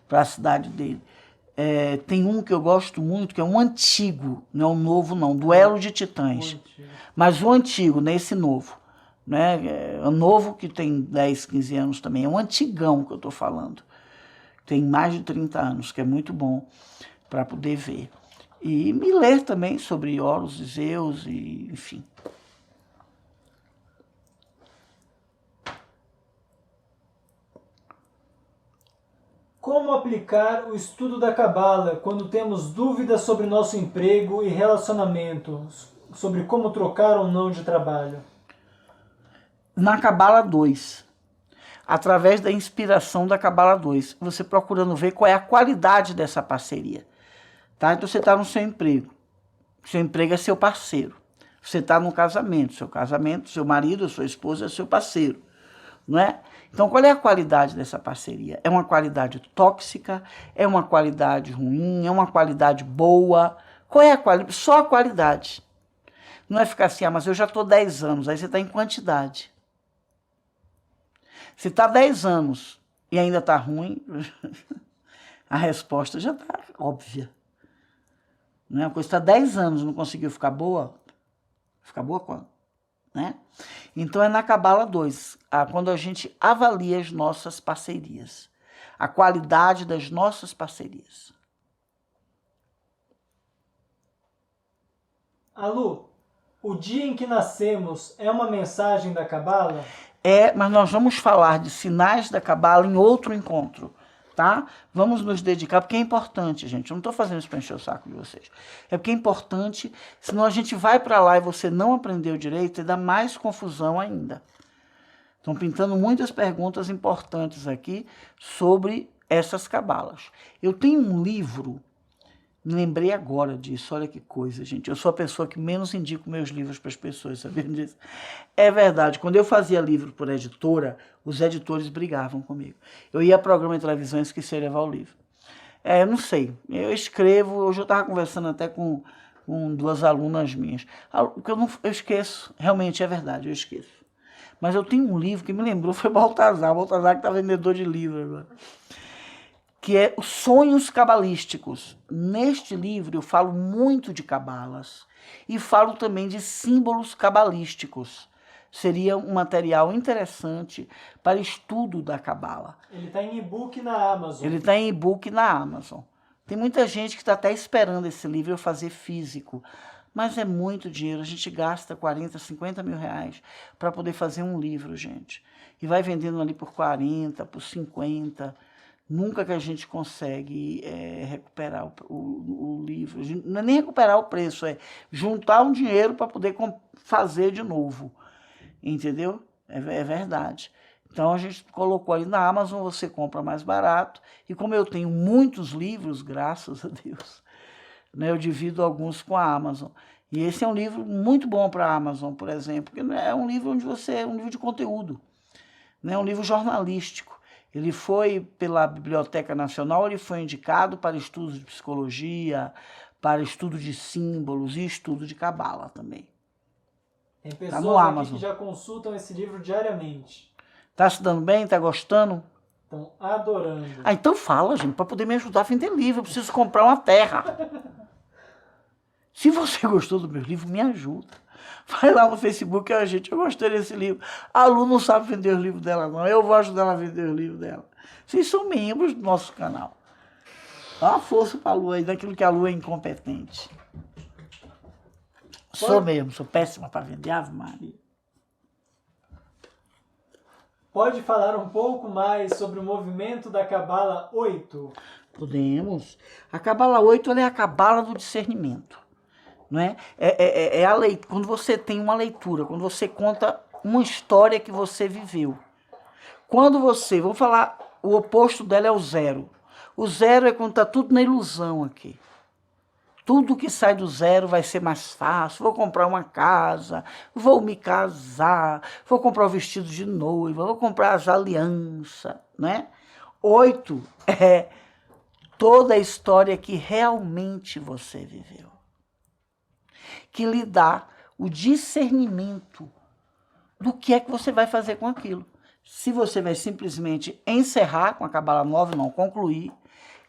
para a cidade dele. Tem um que eu gosto muito, que é um antigo, não é o novo não, Duelo de Titãs. Mas o antigo, não é esse novo. Né? O novo que tem 10, 15 anos também, é um antigão que eu estou falando. Tem mais de 30 anos, que é muito bom para poder ver. E me ler também sobre Horus e Zeus, e, enfim. Como aplicar o estudo da cabala quando temos dúvidas sobre nosso emprego e relacionamento, sobre como trocar ou não de trabalho? Na Cabala 2, através da inspiração da Cabala 2, você procurando ver qual é a qualidade dessa parceria. Tá? Então você está no seu emprego é seu parceiro. Você está no casamento, seu marido, sua esposa é seu parceiro. Não é? Então, qual é a qualidade dessa parceria? É uma qualidade tóxica? É uma qualidade ruim? É uma qualidade boa? Qual é a qualidade? Só a qualidade. Não é ficar assim, mas eu já estou 10 anos, aí você está em quantidade. Se está 10 anos e ainda está ruim, a resposta já está óbvia. Não é? A coisa está 10 anos e não conseguiu ficar boa, ficar boa quando? Né? Então é na Cabala 2, quando a gente avalia as nossas parcerias, a qualidade das nossas parcerias. Alu, o dia em que nascemos é uma mensagem da Cabala? Mas nós vamos falar de sinais da Cabala em outro encontro, tá? Vamos nos dedicar, porque é importante, gente. Eu não estou fazendo isso para encher o saco de vocês. É porque é importante, senão a gente vai para lá e você não aprendeu direito e dá mais confusão ainda. Estão pintando muitas perguntas importantes aqui sobre essas cabalas. Eu tenho um livro Me lembrei agora disso, olha que coisa, gente. Eu sou a pessoa que menos indico meus livros para as pessoas, sabiam disso? É verdade, quando eu fazia livro por editora, os editores brigavam comigo. Eu ia a programa de televisão e esquecia de levar o livro. Eu não sei, eu escrevo, hoje eu estava conversando até com duas alunas minhas. Eu esqueço, realmente é verdade, eu esqueço. Mas eu tenho um livro que me lembrou, foi Baltazar que está vendedor de livro agora. Que é os Sonhos Cabalísticos. Neste livro eu falo muito de cabalas e falo também de símbolos cabalísticos. Seria um material interessante para estudo da cabala. Ele está em e-book na Amazon. Ele está em e-book na Amazon. Tem muita gente que está até esperando esse livro eu fazer físico. Mas é muito dinheiro, a gente gasta 40, 50 mil reais para poder fazer um livro, gente. E vai vendendo ali por 40, por 50. Nunca que a gente consegue recuperar o livro. Não é nem recuperar o preço, é juntar um dinheiro para poder fazer de novo. Entendeu? É verdade. Então a gente colocou ali na Amazon, você compra mais barato. E como eu tenho muitos livros, graças a Deus, né, eu divido alguns com a Amazon. E esse é um livro muito bom para a Amazon, por exemplo, porque é um livro onde é um livro de conteúdo, né, um livro jornalístico. Ele foi pela Biblioteca Nacional, ele foi indicado para estudos de psicologia, para estudo de símbolos e estudo de cabala também. Tem pessoas aqui que já consultam esse livro diariamente. Tá se dando bem? Tá gostando? Estão adorando. Então fala, gente, para poder me ajudar a vender livro. Eu preciso comprar uma terra. Se você gostou do meu livro, me ajuda. Vai lá no Facebook, gente, eu gostei desse livro. A Lu não sabe vender o livro dela, não. Eu vou ajudar ela a vender o livro dela. Vocês são membros do nosso canal. Dá uma força para a Lu aí, daquilo que a Lu é incompetente. Sou mesmo, sou péssima para vender, Ave Maria. Pode falar um pouco mais sobre o movimento da Cabala 8? Podemos. A Cabala 8 ela é a Cabala do discernimento. Não é? Quando você tem uma leitura, quando você conta uma história que você viveu. Quando você, vamos falar, o oposto dela é o zero. O zero é quando está tudo na ilusão aqui. Tudo que sai do zero vai ser mais fácil. Vou comprar uma casa, vou me casar, vou comprar o vestido de noiva, vou comprar as alianças, né? 8 é toda a história que realmente você viveu. Que lhe dá o discernimento do que é que você vai fazer com aquilo. Se você vai simplesmente encerrar com a Cabala 9, não concluir,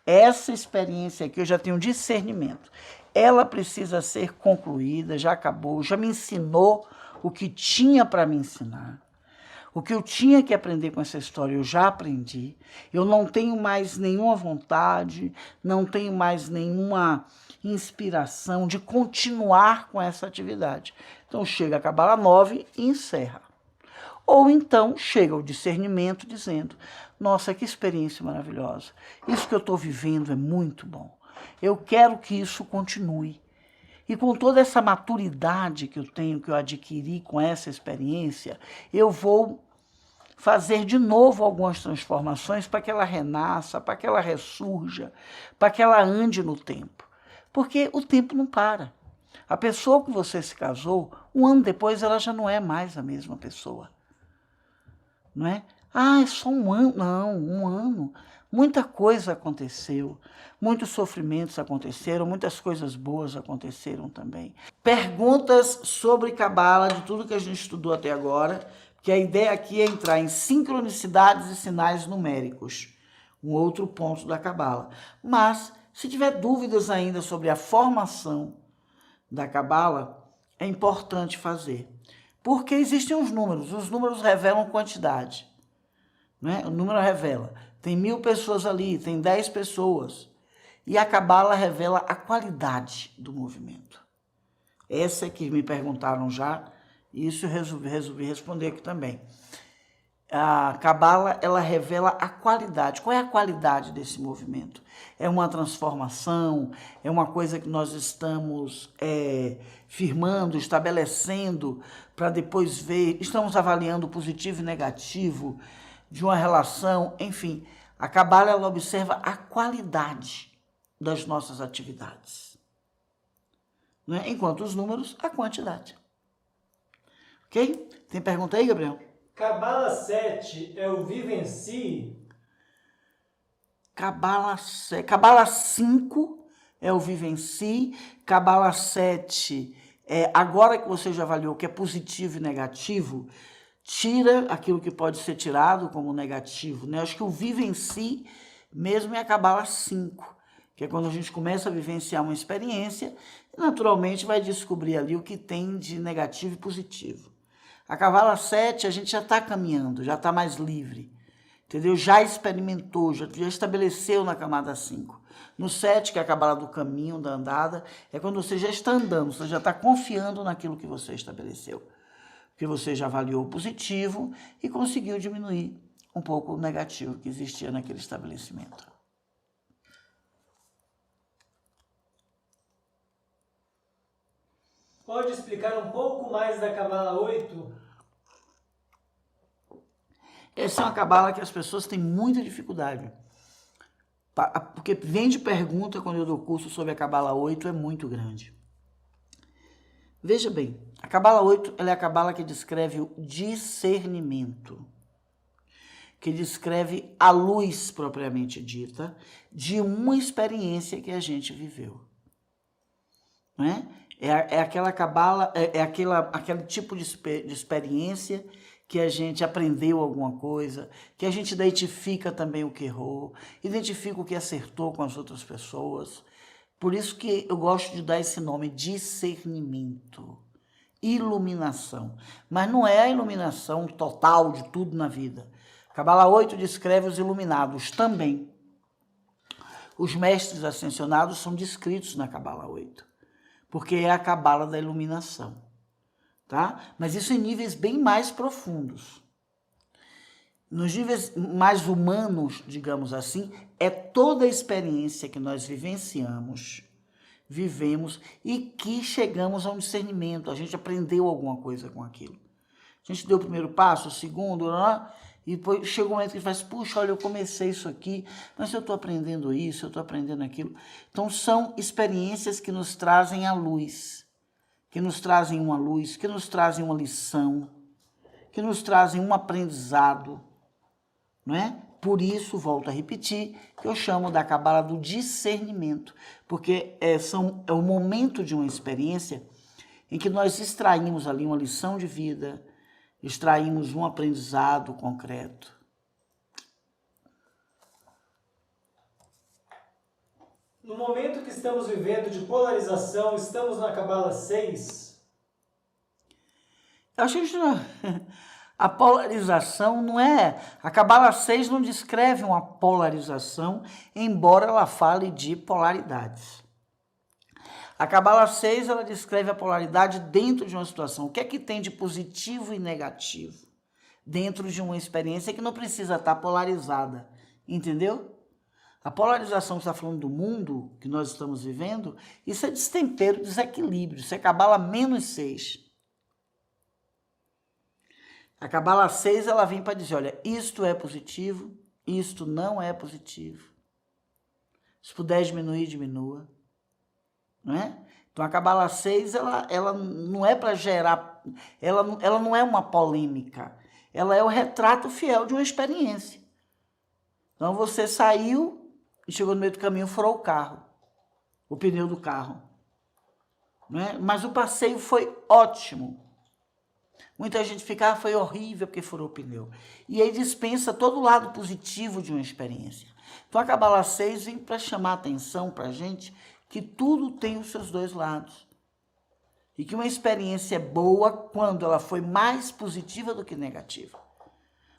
essa experiência aqui eu já tenho discernimento. Ela precisa ser concluída, já acabou, já me ensinou o que tinha para me ensinar. O que eu tinha que aprender com essa história eu já aprendi. Eu não tenho mais nenhuma vontade, não tenho mais nenhuma inspiração de continuar com essa atividade. Então chega a Cabala 9 e encerra. Ou então chega o discernimento dizendo, nossa, que experiência maravilhosa. Isso que eu estou vivendo é muito bom. Eu quero que isso continue. E com toda essa maturidade que eu tenho, que eu adquiri com essa experiência, eu vou fazer de novo algumas transformações para que ela renasça, para que ela ressurja, para que ela ande no tempo. Porque o tempo não para. A pessoa com você se casou, um ano depois ela já não é mais a mesma pessoa. Não é? Ah, é só um ano. Não, um ano. Muita coisa aconteceu, muitos sofrimentos aconteceram, muitas coisas boas aconteceram também. Perguntas sobre Cabala, de tudo que a gente estudou até agora, que a ideia aqui é entrar em sincronicidades e sinais numéricos, um outro ponto da Cabala. Mas, se tiver dúvidas ainda sobre a formação da Cabala, é importante fazer. Porque existem os números revelam quantidade. Né? O número revela, tem 1000 pessoas ali, tem 10 pessoas. E a Cabala revela a qualidade do movimento. Essa é que me perguntaram já, e isso eu resolvi responder aqui também. A Cabala, ela revela a qualidade. Qual é a qualidade desse movimento? É uma transformação, é uma coisa que nós estamos firmando, estabelecendo, para depois ver, estamos avaliando o positivo e negativo de uma relação, enfim. A Cabala, ela observa a qualidade das nossas atividades. Né? Enquanto os números, a quantidade. Ok? Tem pergunta aí, Gabriel? Cabala 7 é o vivencie? Cabala 5 é o vivencie. Cabala 7, agora que você já avaliou que é positivo e negativo, tira aquilo que pode ser tirado como negativo. Né? Acho que o vivencie mesmo é a Cabala 5, que é quando a gente começa a vivenciar uma experiência, e naturalmente vai descobrir ali o que tem de negativo e positivo. A Cabala 7, a gente já está caminhando, já está mais livre, entendeu? Já experimentou, já estabeleceu na camada 5. No 7, que é a Cabala do caminho, da andada, é quando você já está andando, você já está confiando naquilo que você estabeleceu. Porque você já avaliou o positivo e conseguiu diminuir um pouco o negativo que existia naquele estabelecimento. Pode explicar um pouco mais da Cabala 8? Essa é uma cabala que as pessoas têm muita dificuldade. Porque vem de pergunta quando eu dou curso sobre a Cabala 8, é muito grande. Veja bem, a Cabala 8 ela é a cabala que descreve o discernimento, que descreve a luz propriamente dita de uma experiência que a gente viveu. Né? É aquela cabala, aquele tipo de experiência que a gente aprendeu alguma coisa, que a gente identifica também o que errou, identifica o que acertou com as outras pessoas. Por isso que eu gosto de dar esse nome, discernimento, iluminação. Mas não é a iluminação total de tudo na vida. Cabala 8 descreve os iluminados também. Os mestres ascensionados são descritos na Cabala 8, porque é a cabala da iluminação. Tá? Mas isso em níveis bem mais profundos. Nos níveis mais humanos, digamos assim, é toda a experiência que nós vivenciamos, vivemos e que chegamos a um discernimento. A gente aprendeu alguma coisa com aquilo. A gente deu o primeiro passo, o segundo, e depois chega um momento que faz, puxa, olha, eu comecei isso aqui, mas eu estou aprendendo isso, eu estou aprendendo aquilo. Então, são experiências que nos trazem a luz, que nos trazem uma luz, que nos trazem uma lição, que nos trazem um aprendizado, não é? Por isso, volto a repetir, que eu chamo da cabala do discernimento, porque é o momento de uma experiência em que nós extraímos ali uma lição de vida, extraímos um aprendizado concreto. No momento que estamos vivendo de polarização, estamos na Cabala 6? Eu acho que a polarização não é... A Cabala 6 não descreve uma polarização, embora ela fale de polaridades. A Cabala 6, ela descreve a polaridade dentro de uma situação. O que é que tem de positivo e negativo dentro de uma experiência que não precisa estar polarizada, entendeu? A polarização que está falando do mundo que nós estamos vivendo, isso é destempero, desequilíbrio, isso é Cabala -6. A Cabala 6, ela vem para dizer, olha, isto é positivo, isto não é positivo. Se puder diminuir, diminua. Não é? Então, a Cabala 6, ela não é para gerar, ela não é uma polêmica, ela é o retrato fiel de uma experiência. Então, você saiu e chegou no meio do caminho, furou o carro, o pneu do carro. Não é? Mas o passeio foi ótimo. Muita gente fica, foi horrível porque furou o pneu. E aí dispensa todo o lado positivo de uma experiência. Então, a Cabala 6 vem para chamar a atenção para a gente que tudo tem os seus dois lados. E que uma experiência é boa quando ela foi mais positiva do que negativa.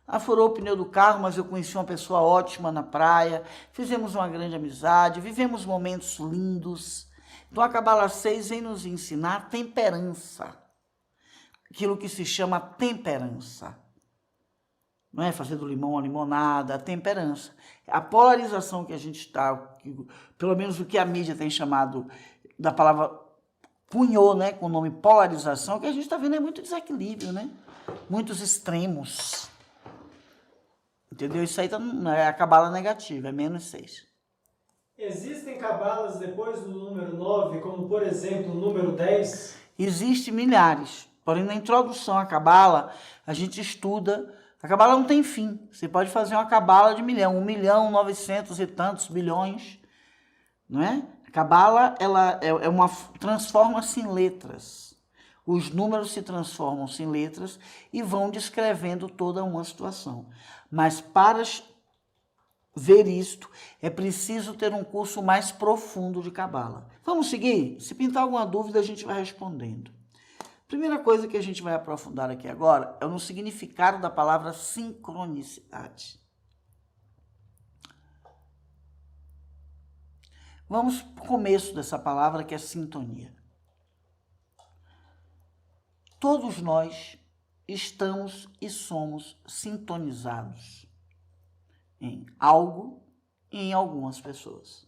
Ah, furou o pneu do carro, mas eu conheci uma pessoa ótima na praia, fizemos uma grande amizade, vivemos momentos lindos. Então, a Cabala 6 vem nos ensinar temperança. Aquilo que se chama temperança. Não é fazer do limão uma limonada, a temperança. A polarização que a gente está, pelo menos o que a mídia tem chamado da palavra, cunhou, né, com o nome polarização, o que a gente está vendo é muito desequilíbrio, né? Muitos extremos. Entendeu? Isso aí não é a cabala negativa, é -6. Existem cabalas depois do número 9, como por exemplo o número 10? Existem milhares, porém na introdução à cabala a gente estuda, a cabala não tem fim, você pode fazer uma cabala de 1.900.000 e tantos bilhões, não é? A cabala, ela transforma-se em letras, os números se transformam-se em letras e vão descrevendo toda uma situação, mas para ver isto, é preciso ter um curso mais profundo de cabala. Vamos seguir? Se pintar alguma dúvida, a gente vai respondendo. Primeira coisa que a gente vai aprofundar aqui agora é no significado da palavra sincronicidade. Vamos para o começo dessa palavra, que é sintonia. Todos nós estamos e somos sintonizados em algo e em algumas pessoas.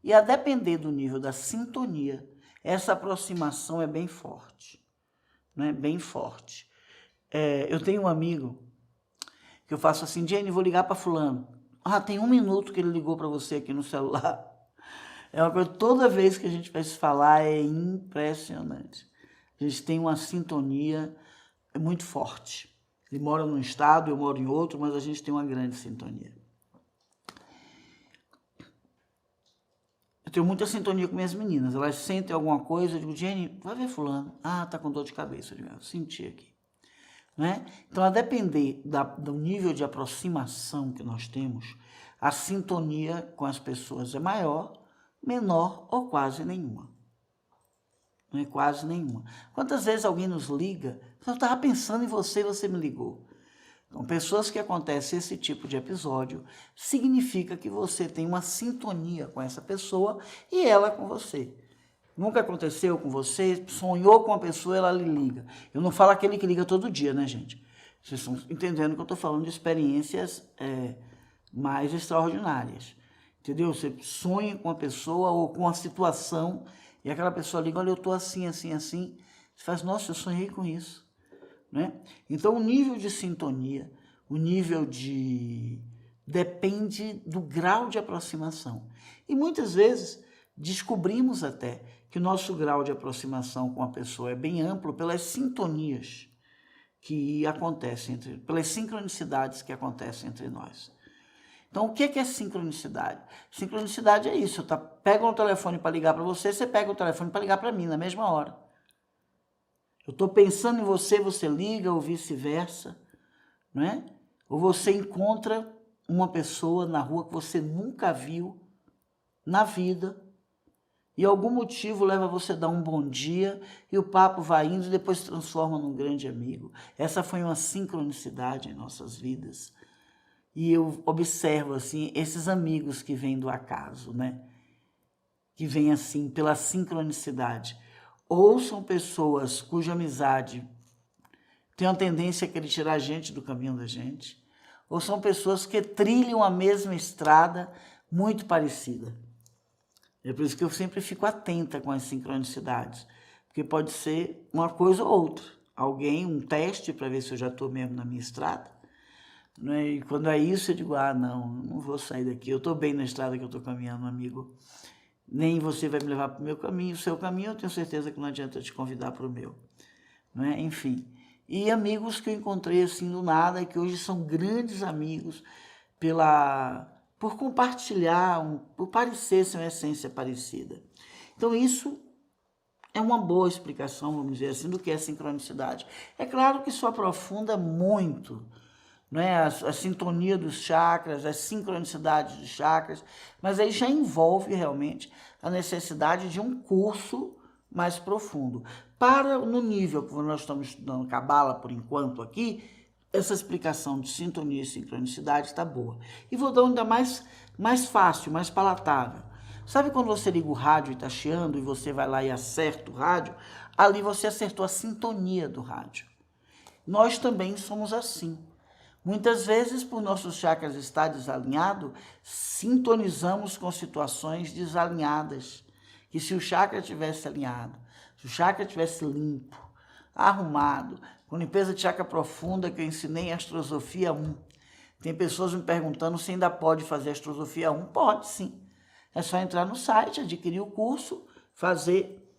E a depender do nível da sintonia, essa aproximação é bem forte. Não é? Bem forte. Eu tenho um amigo que eu faço assim, Jenny, vou ligar para fulano. Tem 1 minuto que ele ligou para você aqui no celular. É uma coisa, toda vez que a gente vai se falar, é impressionante. A gente tem uma sintonia muito forte. Ele mora num estado, eu moro em outro, mas a gente tem uma grande sintonia. Eu tenho muita sintonia com minhas meninas. Elas sentem alguma coisa, eu digo, Jenny, vai ver fulano. Tá com dor de cabeça. Eu digo, senti aqui. Né? Então, a depender do nível de aproximação que nós temos, a sintonia com as pessoas é maior, menor ou quase nenhuma. Não é quase nenhuma. Quantas vezes alguém nos liga, eu estava pensando em você e você me ligou. Então, pessoas que acontece esse tipo de episódio, significa que você tem uma sintonia com essa pessoa e ela com você. Nunca aconteceu com você, sonhou com uma pessoa, ela lhe liga. Eu não falo aquele que liga todo dia, né, gente? Vocês estão entendendo que eu estou falando de experiências mais extraordinárias. Entendeu? Você sonha com uma pessoa ou com uma situação e aquela pessoa liga, olha, eu estou assim, assim, assim. Você faz, nossa, eu sonhei com isso. Né? Então, o nível de sintonia, o nível de... depende do grau de aproximação. E muitas vezes descobrimos até que o nosso grau de aproximação com a pessoa é bem amplo pelas sintonias que acontecem, pelas sincronicidades que acontecem entre nós. Então, o que é sincronicidade? Sincronicidade é isso, eu pego o telefone para ligar para você, você pega o telefone para ligar para mim na mesma hora. Eu estou pensando em você, você liga, ou vice-versa, não é? Ou você encontra uma pessoa na rua que você nunca viu na vida, e algum motivo leva você a dar um bom dia, e o papo vai indo e depois se transforma num grande amigo. Essa foi uma sincronicidade em nossas vidas. E eu observo, assim, esses amigos que vêm do acaso, né? Que vêm, assim, pela sincronicidade. Ou são pessoas cuja amizade tem uma tendência a querer tirar a gente do caminho da gente, ou são pessoas que trilham a mesma estrada muito parecida. É por isso que eu sempre fico atenta com as sincronicidades, porque pode ser uma coisa ou outra. Alguém, um teste para ver se eu já estou mesmo na minha estrada, né? E quando é isso, eu digo, não vou sair daqui, eu estou bem na estrada que eu estou caminhando, amigo. Nem você vai me levar para o meu caminho, o seu caminho, eu tenho certeza que não adianta te convidar para o meu. Né? Enfim, e amigos que eu encontrei assim do nada, e que hoje são grandes amigos, por compartilhar, por parecer ser uma essência parecida. Então isso é uma boa explicação, vamos dizer assim, do que é sincronicidade. É claro que isso aprofunda muito, né? A sintonia dos chakras, a sincronicidade dos chakras, mas aí já envolve realmente a necessidade de um curso mais profundo. No nível que nós estamos estudando Cabala por enquanto aqui, essa explicação de sintonia e sincronicidade está boa. E vou dar ainda mais fácil, mais palatável. Sabe quando você liga o rádio e está chiando e você vai lá e acerta o rádio? Ali você acertou a sintonia do rádio. Nós também somos assim. Muitas vezes, por nossos chakras estar desalinhado, sintonizamos com situações desalinhadas. Que se o chakra tivesse alinhado, se o chakra tivesse limpo, arrumado, com limpeza de chakra profunda, que eu ensinei em Astrosofia 1. Tem pessoas me perguntando se ainda pode fazer Astrosofia 1. Pode, sim. É só entrar no site, adquirir o curso, fazer,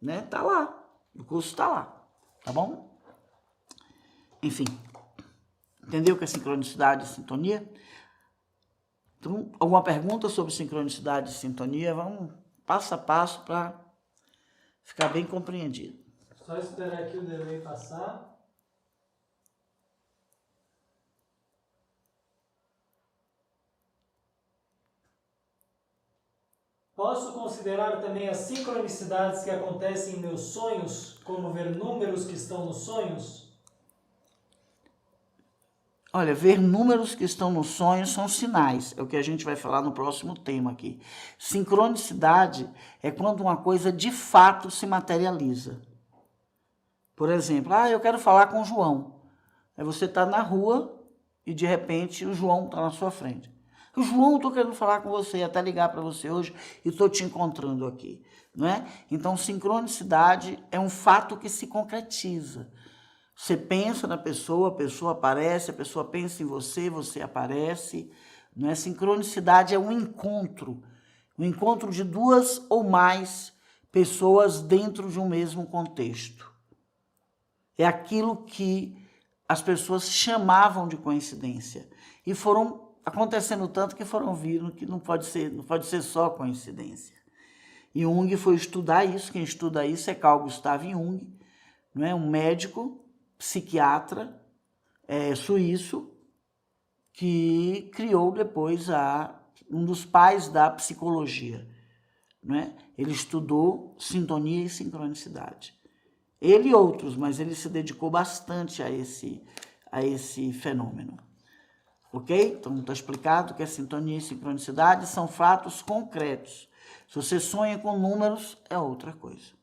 né? Tá lá. O curso tá lá, tá bom? Enfim, entendeu o que é sincronicidade e sintonia? Então, alguma pergunta sobre sincronicidade e sintonia? Vamos passo a passo para ficar bem compreendido. Só esperar aqui o delay passar. Posso considerar também as sincronicidades que acontecem em meus sonhos, como ver números que estão nos sonhos? Olha, ver números que estão nos sonhos são sinais, é o que a gente vai falar no próximo tema aqui. Sincronicidade é quando uma coisa de fato se materializa. Por exemplo, eu quero falar com o João. Aí você está na rua e de repente o João está na sua frente. O João, estou querendo falar com você, até ligar para você hoje e estou te encontrando aqui, não é? Então, sincronicidade é um fato que se concretiza. Você pensa na pessoa, a pessoa aparece, a pessoa pensa em você, você aparece, não é? Sincronicidade é um encontro de duas ou mais pessoas dentro de um mesmo contexto. É aquilo que as pessoas chamavam de coincidência e foram acontecendo tanto que foram vindo que não pode ser só coincidência. Jung foi estudar isso, quem estuda isso é Carl Gustav Jung, não é? Um médico, psiquiatra suíço, que criou depois um dos pais da psicologia, não é? Ele estudou sintonia e sincronicidade. Ele e outros, mas ele se dedicou bastante a esse fenômeno. Ok? Então, está explicado que a sintonia e sincronicidade são fatos concretos. Se você sonha com números, é outra coisa.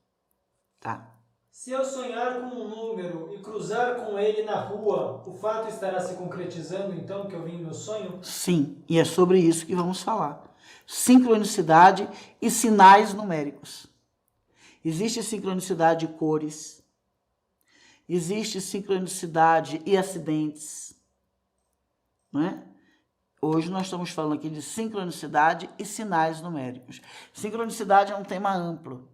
Tá? Se eu sonhar com um número e cruzar com ele na rua, o fato estará se concretizando, então, que eu vi em meu sonho? Sim, e é sobre isso que vamos falar. Sincronicidade e sinais numéricos. Existe sincronicidade de cores. Existe sincronicidade e acidentes. Não é? Hoje nós estamos falando aqui de sincronicidade e sinais numéricos. Sincronicidade é um tema amplo.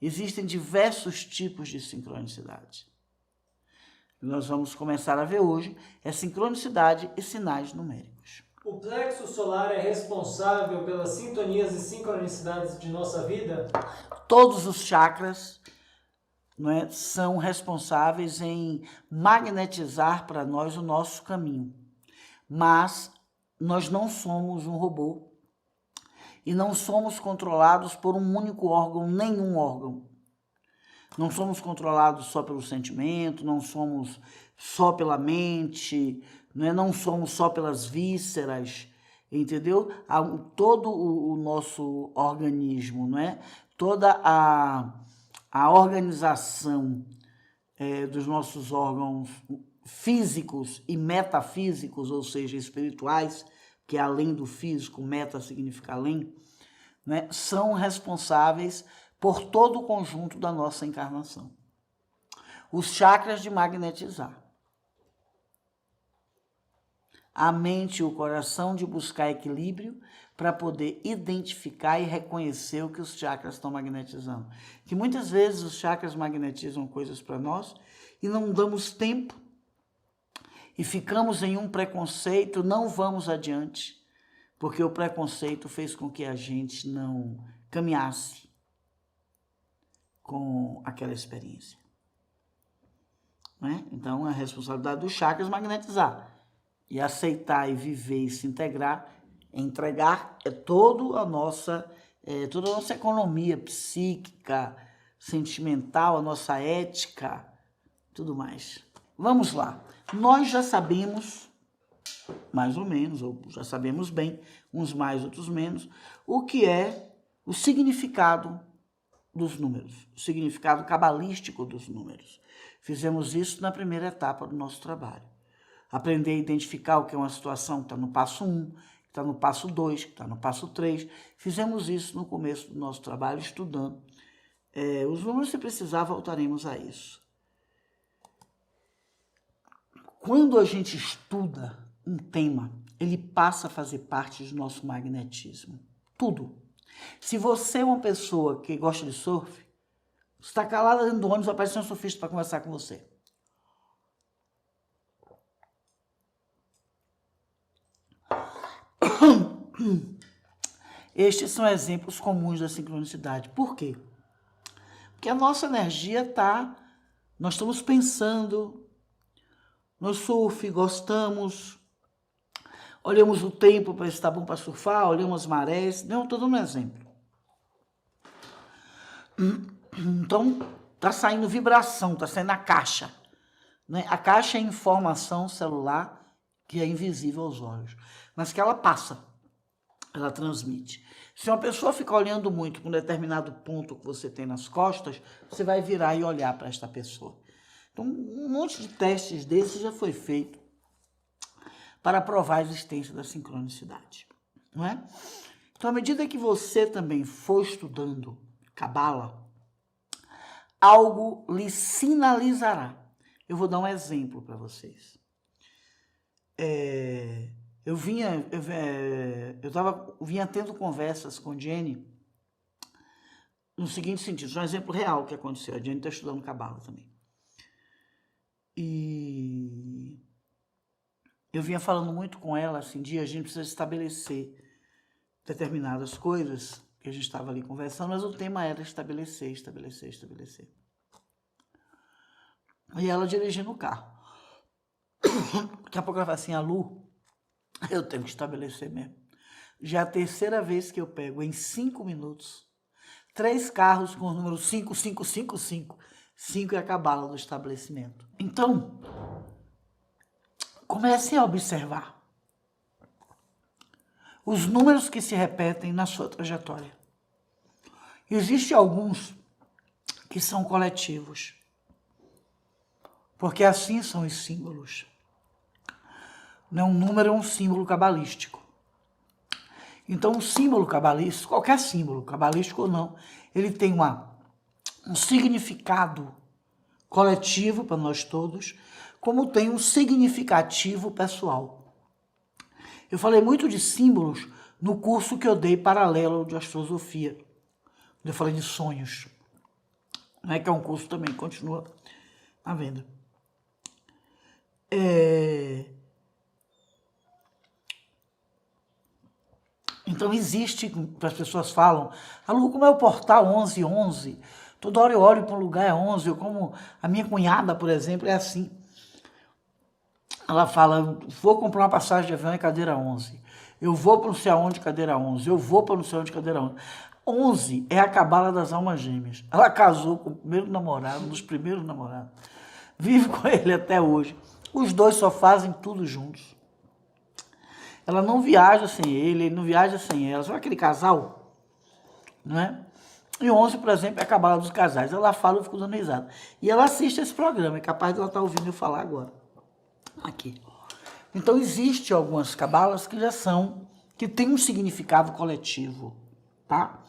Existem diversos tipos de sincronicidade. Nós vamos começar a ver hoje sincronicidade e sinais numéricos. O plexo solar é responsável pelas sintonias e sincronicidades de nossa vida? Todos os chakras, não é, são responsáveis em magnetizar para nós o nosso caminho. Mas nós não somos um robô e não somos controlados por um único órgão, nenhum órgão. Não somos controlados só pelo sentimento, não somos só pela mente, não somos só pelas vísceras, entendeu? Todo o nosso organismo, não é? Toda a organização dos nossos órgãos físicos e metafísicos, ou seja, espirituais, que é além do físico, meta significa além, né, são responsáveis por todo o conjunto da nossa encarnação. Os chakras de magnetizar. A mente e o coração de buscar equilíbrio para poder identificar e reconhecer o que os chakras estão magnetizando. Que muitas vezes os chakras magnetizam coisas para nós e não damos tempo e ficamos em um preconceito, não vamos adiante, porque o preconceito fez com que a gente não caminhasse com aquela experiência. Né? Então, a responsabilidade dos chakras é magnetizar. E aceitar e viver e se integrar, entregar toda a nossa economia psíquica, sentimental, a nossa ética, tudo mais. Vamos lá. Nós já sabemos, mais ou menos, ou já sabemos bem, uns mais, outros menos, o que é o significado dos números, o significado cabalístico dos números. Fizemos isso na primeira etapa do nosso trabalho. Aprender a identificar o que é uma situação que está no passo 1, que está no passo 2, que está no passo 3. Fizemos isso no começo do nosso trabalho, estudando. Os números, se precisar, voltaremos a isso. Quando a gente estuda um tema, ele passa a fazer parte do nosso magnetismo. Tudo. Se você é uma pessoa que gosta de surf, você está calada dentro do ônibus, aparece um surfista para conversar com você. Estes são exemplos comuns da sincronicidade. Por quê? Porque a nossa energia está... Nós estamos pensando no surf, gostamos, olhamos o tempo para ver se está bom para surfar, olhamos as marés. Não, estou dando um exemplo. Então, está saindo vibração, está saindo a caixa. Né? A caixa é informação celular que é invisível aos olhos, mas que ela passa, ela transmite. Se uma pessoa ficar olhando muito para um determinado ponto que você tem nas costas, você vai virar e olhar para esta pessoa. Então, um monte de testes desses já foi feito para provar a existência da sincronicidade, não é? Então, à medida que você também for estudando Cabala, algo lhe sinalizará. Eu vou dar um exemplo para vocês. Eu vinha tendo conversas com Jenny no seguinte sentido, um exemplo real que aconteceu. A Jenny está estudando Cabala também. E eu vinha falando muito com ela, assim, a gente precisa estabelecer determinadas coisas, que a gente estava ali conversando, mas o tema era estabelecer. E ela dirigindo o carro. Daqui a pouco ela fala assim, Lu, eu tenho que estabelecer mesmo. Já é a terceira vez que eu pego em 5 minutos 3 carros com o número 5555. 5 é a cabala do estabelecimento. Então, comecem a observar os números que se repetem na sua trajetória. Existem alguns que são coletivos, porque assim são os símbolos. Não, um número é um símbolo cabalístico. Então, o símbolo cabalístico, qualquer símbolo, cabalístico ou não, ele tem um significado coletivo para nós todos, como tem um significativo pessoal. Eu falei muito de símbolos no curso que eu dei paralelo de astrosofia. Eu falei de sonhos, né, que é um curso também que continua à venda. Então existe, as pessoas falam, Lu, como é o portal 1111? Toda hora eu olho para um lugar, é 11, como a minha cunhada, por exemplo, é assim. Ela fala, vou comprar uma passagem de avião em cadeira 11. Eu vou para não sei aonde, cadeira 11. Eu vou para não sei onde, cadeira 11. 11 é a cabala das almas gêmeas. Ela casou com o primeiro namorado, um dos primeiros namorados. Vive com ele até hoje. Os dois só fazem tudo juntos. Ela não viaja sem ele não viaja sem ela. Sabe aquele casal? Não é? E 11, por exemplo, é a cabala dos casais. Ela fala, eu fico dando risada. E ela assiste esse programa. É capaz de ela estar ouvindo eu falar agora. Aqui. Então, existem algumas cabalas que já são, que têm um significado coletivo, tá?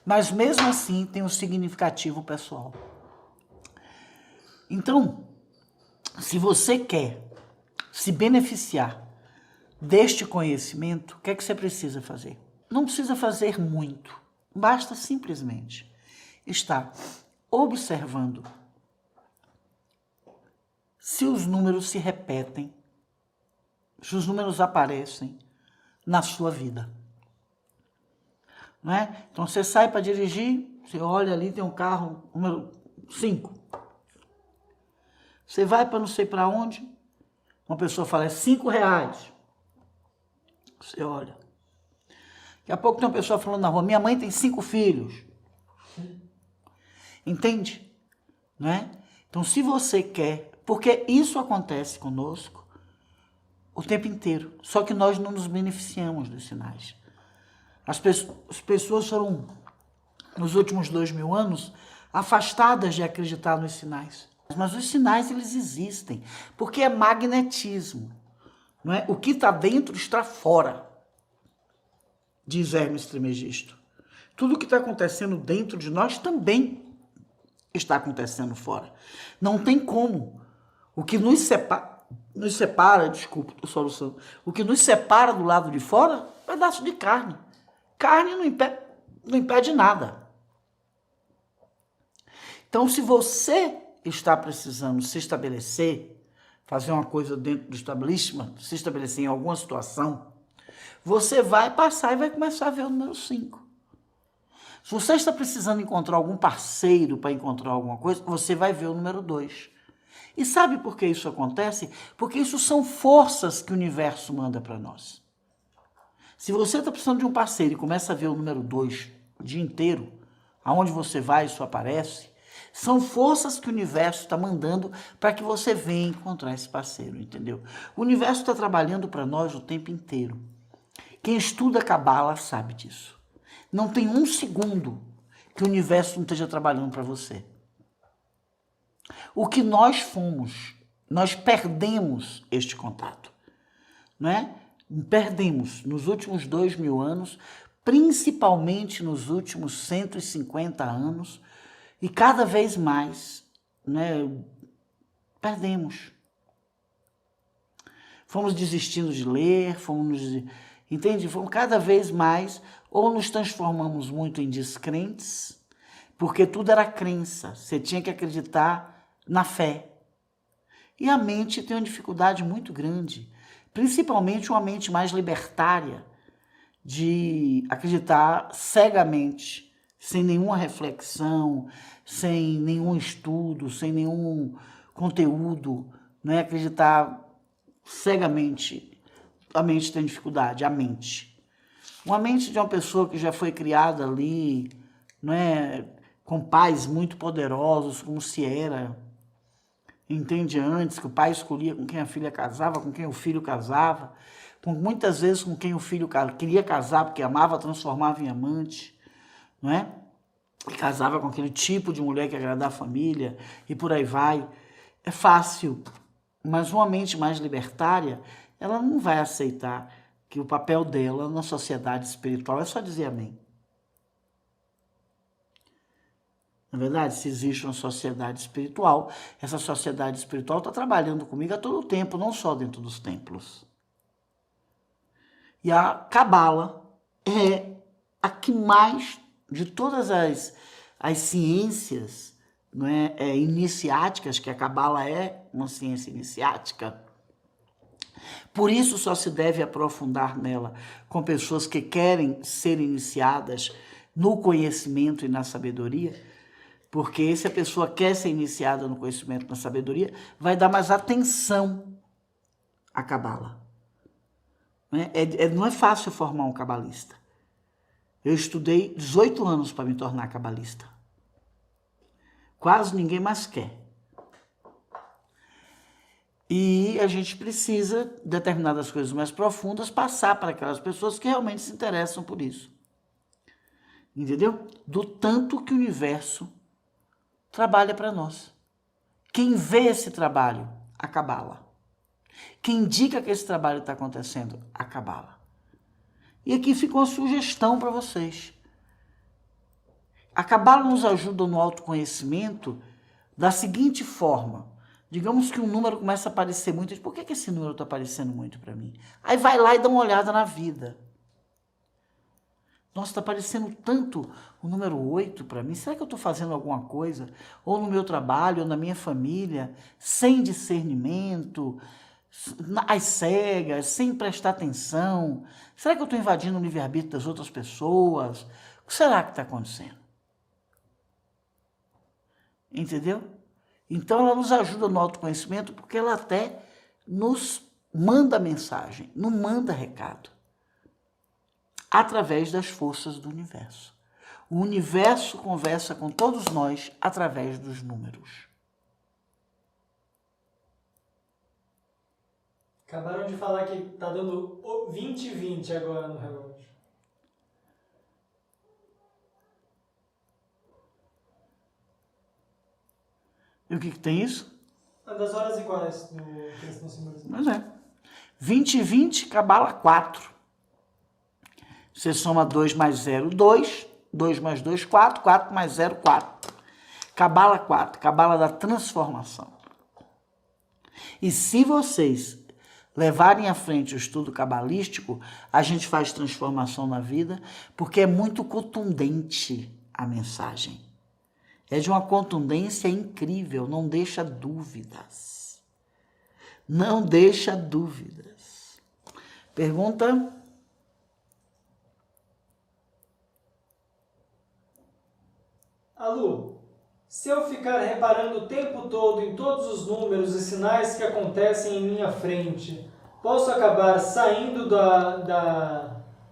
Mas, mesmo assim, tem um significativo pessoal. Então, se você quer se beneficiar deste conhecimento, o que é que você precisa fazer? Não precisa fazer muito. Basta simplesmente estar observando se os números se repetem, se os números aparecem na sua vida. Não é? Então, você sai para dirigir, você olha ali, tem um carro, número 5. Você vai para não sei para onde, uma pessoa fala, é R$5. Você olha. Daqui a pouco tem uma pessoa falando na rua, minha mãe tem 5 filhos. Entende? Não é? Então, se você quer, porque isso acontece conosco o tempo inteiro, só que nós não nos beneficiamos dos sinais. As pessoas foram, nos últimos 2000 anos, afastadas de acreditar nos sinais. Mas os sinais, eles existem, porque é magnetismo. Não é? O que está dentro está fora, diz Hermes Trismegisto. Tudo o que está acontecendo dentro de nós também está acontecendo fora. Não tem como. O que nos separa, desculpa, solução. O que nos separa do lado de fora, pedaço de carne. Carne não impede nada. Então, se você está precisando se estabelecer, fazer uma coisa dentro do estabelecimento, se estabelecer em alguma situação, você vai passar e vai começar a ver o número 5. Se você está precisando encontrar algum parceiro para encontrar alguma coisa, você vai ver o número 2. E sabe por que isso acontece? Porque isso são forças que o universo manda para nós. Se você está precisando de um parceiro e começa a ver o número 2 o dia inteiro, aonde você vai, isso aparece, são forças que o universo está mandando para que você venha encontrar esse parceiro, entendeu? O universo está trabalhando para nós o tempo inteiro. Quem estuda Cabala sabe disso. Não tem um segundo que o universo não esteja trabalhando para você. O que nós fomos, nós perdemos este contato, não é? Perdemos nos últimos 2000 anos, principalmente nos últimos 150 anos, e cada vez mais, né, perdemos. Fomos desistindo de ler, entende? Fomos cada vez mais, ou nos transformamos muito em descrentes, porque tudo era crença, você tinha que acreditar na fé. E a mente tem uma dificuldade muito grande, principalmente uma mente mais libertária, de acreditar cegamente, sem nenhuma reflexão, sem nenhum estudo, sem nenhum conteúdo, né? Acreditar cegamente. A mente tem dificuldade, a mente. Uma mente de uma pessoa que já foi criada ali, né, com pais muito poderosos, como se era, entende, antes, que o pai escolhia com quem a filha casava, com quem o filho casava, muitas vezes com quem o filho queria casar, porque amava, transformava em amante, não é? E casava com aquele tipo de mulher que agradava a família, e por aí vai. É fácil, mas uma mente mais libertária, ela não vai aceitar que o papel dela na sociedade espiritual é só dizer amém. Na verdade, se existe uma sociedade espiritual, essa sociedade espiritual está trabalhando comigo a todo tempo, não só dentro dos templos. E a Cabala é a que mais, de todas as ciências, não é, iniciáticas, que a Cabala é uma ciência iniciática, por isso só se deve aprofundar nela com pessoas que querem ser iniciadas no conhecimento e na sabedoria, porque se a pessoa quer ser iniciada no conhecimento e na sabedoria, vai dar mais atenção à Cabala. Não é fácil formar um cabalista. Eu estudei 18 anos para me tornar cabalista. Quase ninguém mais quer. E a gente precisa, determinadas coisas mais profundas, passar para aquelas pessoas que realmente se interessam por isso. Entendeu? Do tanto que o universo trabalha para nós. Quem vê esse trabalho? A Cabala. Quem indica que esse trabalho está acontecendo? A Cabala. E aqui fica uma sugestão para vocês. A Cabala nos ajuda no autoconhecimento da seguinte forma. Digamos que um número começa a aparecer muito. Por que esse número está aparecendo muito para mim? Aí vai lá e dá uma olhada na vida. Nossa, está aparecendo tanto o número 8 para mim. Será que eu estou fazendo alguma coisa? Ou no meu trabalho, ou na minha família, sem discernimento, às cegas, sem prestar atenção? Será que eu estou invadindo o livre-arbítrio das outras pessoas? O que será que está acontecendo? Entendeu? Então, ela nos ajuda no autoconhecimento porque ela até nos manda mensagem, nos manda recado, através das forças do universo. O universo conversa com todos nós através dos números. Acabaram de falar que está dando 20/20 agora no relógio. E o que tem isso? Uma das horas iguais que eles estão simbolizando. Mas é. 20/20, Cabala 4. Você soma 2 mais 0, 2. 2 mais 2, 4. 4 mais 0, 4. Cabala 4, Cabala da transformação. E se vocês levarem à frente o estudo cabalístico, a gente faz transformação na vida, porque é muito contundente a mensagem. É de uma contundência incrível, não deixa dúvidas. Não deixa dúvidas. Pergunta? Alu, se eu ficar reparando o tempo todo em todos os números e sinais que acontecem em minha frente, posso acabar saindo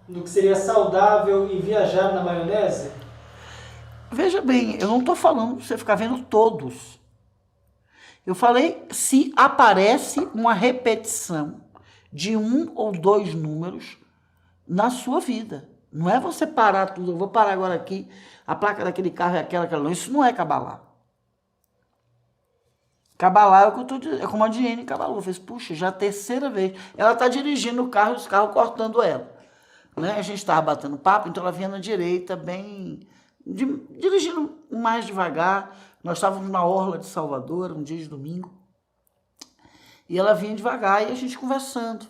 do que seria saudável e viajar na maionese? Veja bem, eu não estou falando para você ficar vendo todos. Eu falei se aparece uma repetição de 1 ou 2 números na sua vida. Não é você parar tudo, eu vou parar agora aqui, a placa daquele carro é aquela não. Isso não é Cabalá. Cabalá é o que eu estou dizendo, é como a Diene Cabalou. Fez, puxa, já é a terceira vez. Ela está dirigindo o carro e os carros cortando ela. Né? A gente estava batendo papo, então ela vinha na direita, bem... dirigindo mais devagar. Nós estávamos na orla de Salvador, um dia de domingo. E ela vinha devagar e a gente conversando.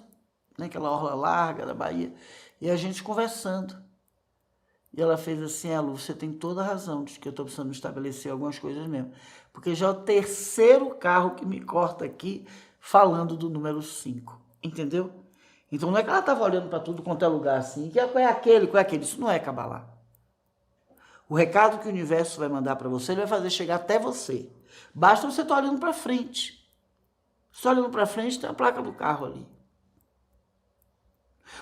Né? Aquela orla larga da Bahia. E a gente conversando. E ela fez assim, Lu, você tem toda a razão de que eu estou precisando estabelecer algumas coisas mesmo. Porque já é o terceiro carro que me corta aqui falando do número 5. Entendeu? Então não é que ela estava olhando para tudo quanto é lugar assim. Qual é aquele, qual é aquele? Isso não é Cabalá. O recado que o universo vai mandar para você, ele vai fazer chegar até você. Basta você estar olhando para frente. Só olhando para frente, tem a placa do carro ali.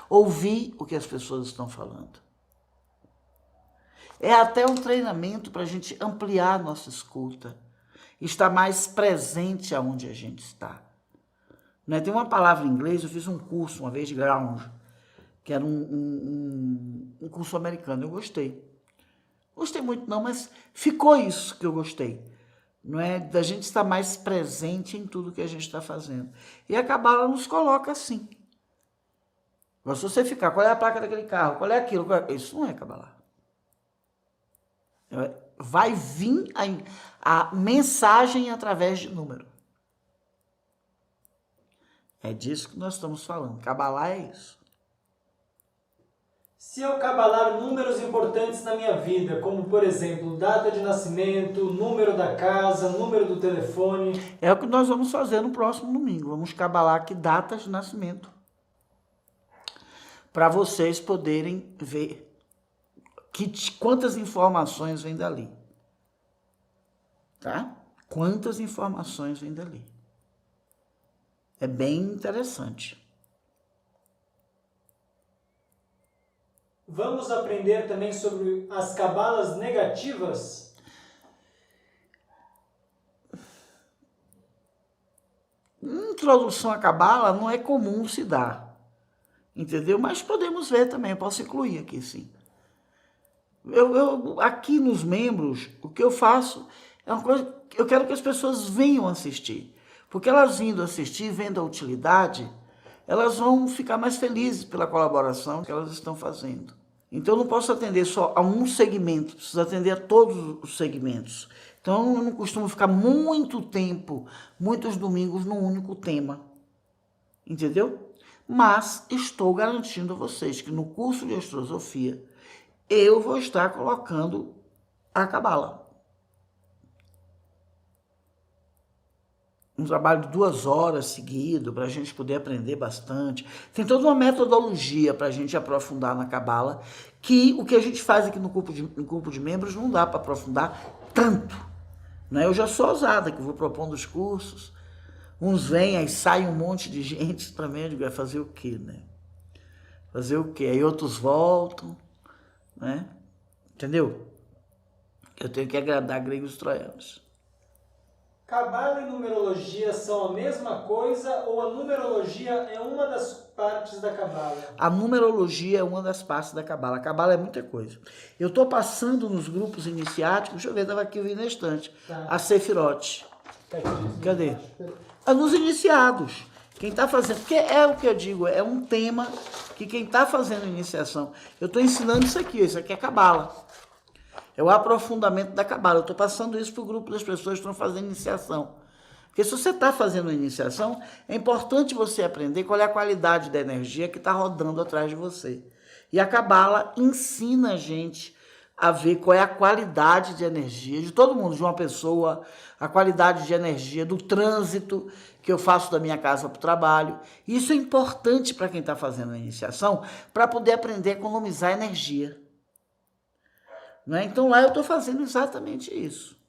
Ouvir o que as pessoas estão falando. É até um treinamento para a gente ampliar a nossa escuta. Estar mais presente aonde a gente está. Né? Tem uma palavra em inglês, eu fiz um curso uma vez de ground, que era um curso americano, eu gostei. Gostei muito não, mas ficou isso que eu gostei. Não é? Da gente estar mais presente em tudo que a gente está fazendo. E a Cabala nos coloca assim. Mas se você ficar, qual é a placa daquele carro? Qual é aquilo? Isso não é Cabala. Vai vir a mensagem através de número. É disso que nós estamos falando. Cabalá é isso. Se eu cabalar números importantes na minha vida, como por exemplo, data de nascimento, número da casa, número do telefone... É o que nós vamos fazer no próximo domingo. Vamos cabalar aqui datas de nascimento. Para vocês poderem ver quantas informações vem dali. Tá? Quantas informações vem dali. É bem interessante. Vamos aprender também sobre as cabalas negativas? Introdução à cabala não é comum se dar. Entendeu? Mas podemos ver também, eu posso incluir aqui, sim. Aqui nos membros, o que eu faço é uma coisa que eu quero que as pessoas venham assistir. Porque elas vindo assistir, vendo a utilidade, elas vão ficar mais felizes pela colaboração que elas estão fazendo. Então, eu não posso atender só a um segmento, preciso atender a todos os segmentos. Então, eu não costumo ficar muito tempo, muitos domingos, num único tema. Entendeu? Mas estou garantindo a vocês que no curso de astrosofia, eu vou estar colocando a cabala. Um trabalho de 2 horas seguido, para a gente poder aprender bastante. Tem toda uma metodologia para a gente aprofundar na cabala, que o que a gente faz aqui no grupo de membros não dá para aprofundar tanto. Né? Eu já sou ousada, que vou propondo os cursos. Uns vêm, aí sai um monte de gente também, eu digo, vai fazer o quê, né? Fazer o quê? Aí outros voltam, né? Entendeu? Eu tenho que agradar gregos e troianos. Cabala e numerologia são a mesma coisa ou a numerologia é uma das partes da cabala? A numerologia é uma das partes da cabala. A cabala é muita coisa. Eu estou passando nos grupos iniciáticos, deixa eu ver, estava aqui na estante, tá. A Sefirote. Cadê? Nos iniciados. Quem está fazendo, porque é o que eu digo, é um tema que quem está fazendo iniciação, eu estou ensinando isso aqui é cabala. É o aprofundamento da cabala. Eu estou passando isso para o grupo das pessoas que estão fazendo iniciação. Porque se você está fazendo a iniciação, é importante você aprender qual é a qualidade da energia que está rodando atrás de você. E a Cabala ensina a gente a ver qual é a qualidade de energia de todo mundo, de uma pessoa, a qualidade de energia do trânsito que eu faço da minha casa para o trabalho. Isso é importante para quem está fazendo a iniciação, para poder aprender a economizar energia. Né? Então lá eu estou fazendo exatamente isso.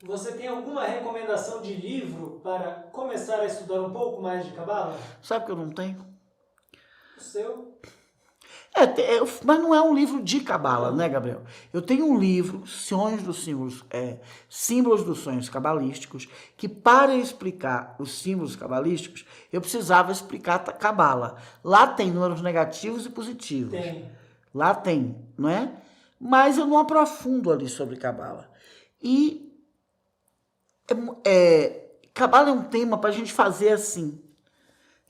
Você tem alguma recomendação de livro para começar a estudar um pouco mais de Cabala? Sabe que eu não tenho? O seu? Mas não é um livro de Cabala, né, Gabriel? Eu tenho um livro, Sonhos dos Símbolos, Símbolos dos Sonhos Cabalísticos, que para explicar os símbolos cabalísticos, eu precisava explicar Cabala. Lá tem números negativos e positivos. Tem. Lá tem, não é? Mas eu não aprofundo ali sobre Cabala. E Cabala é um tema para a gente fazer assim.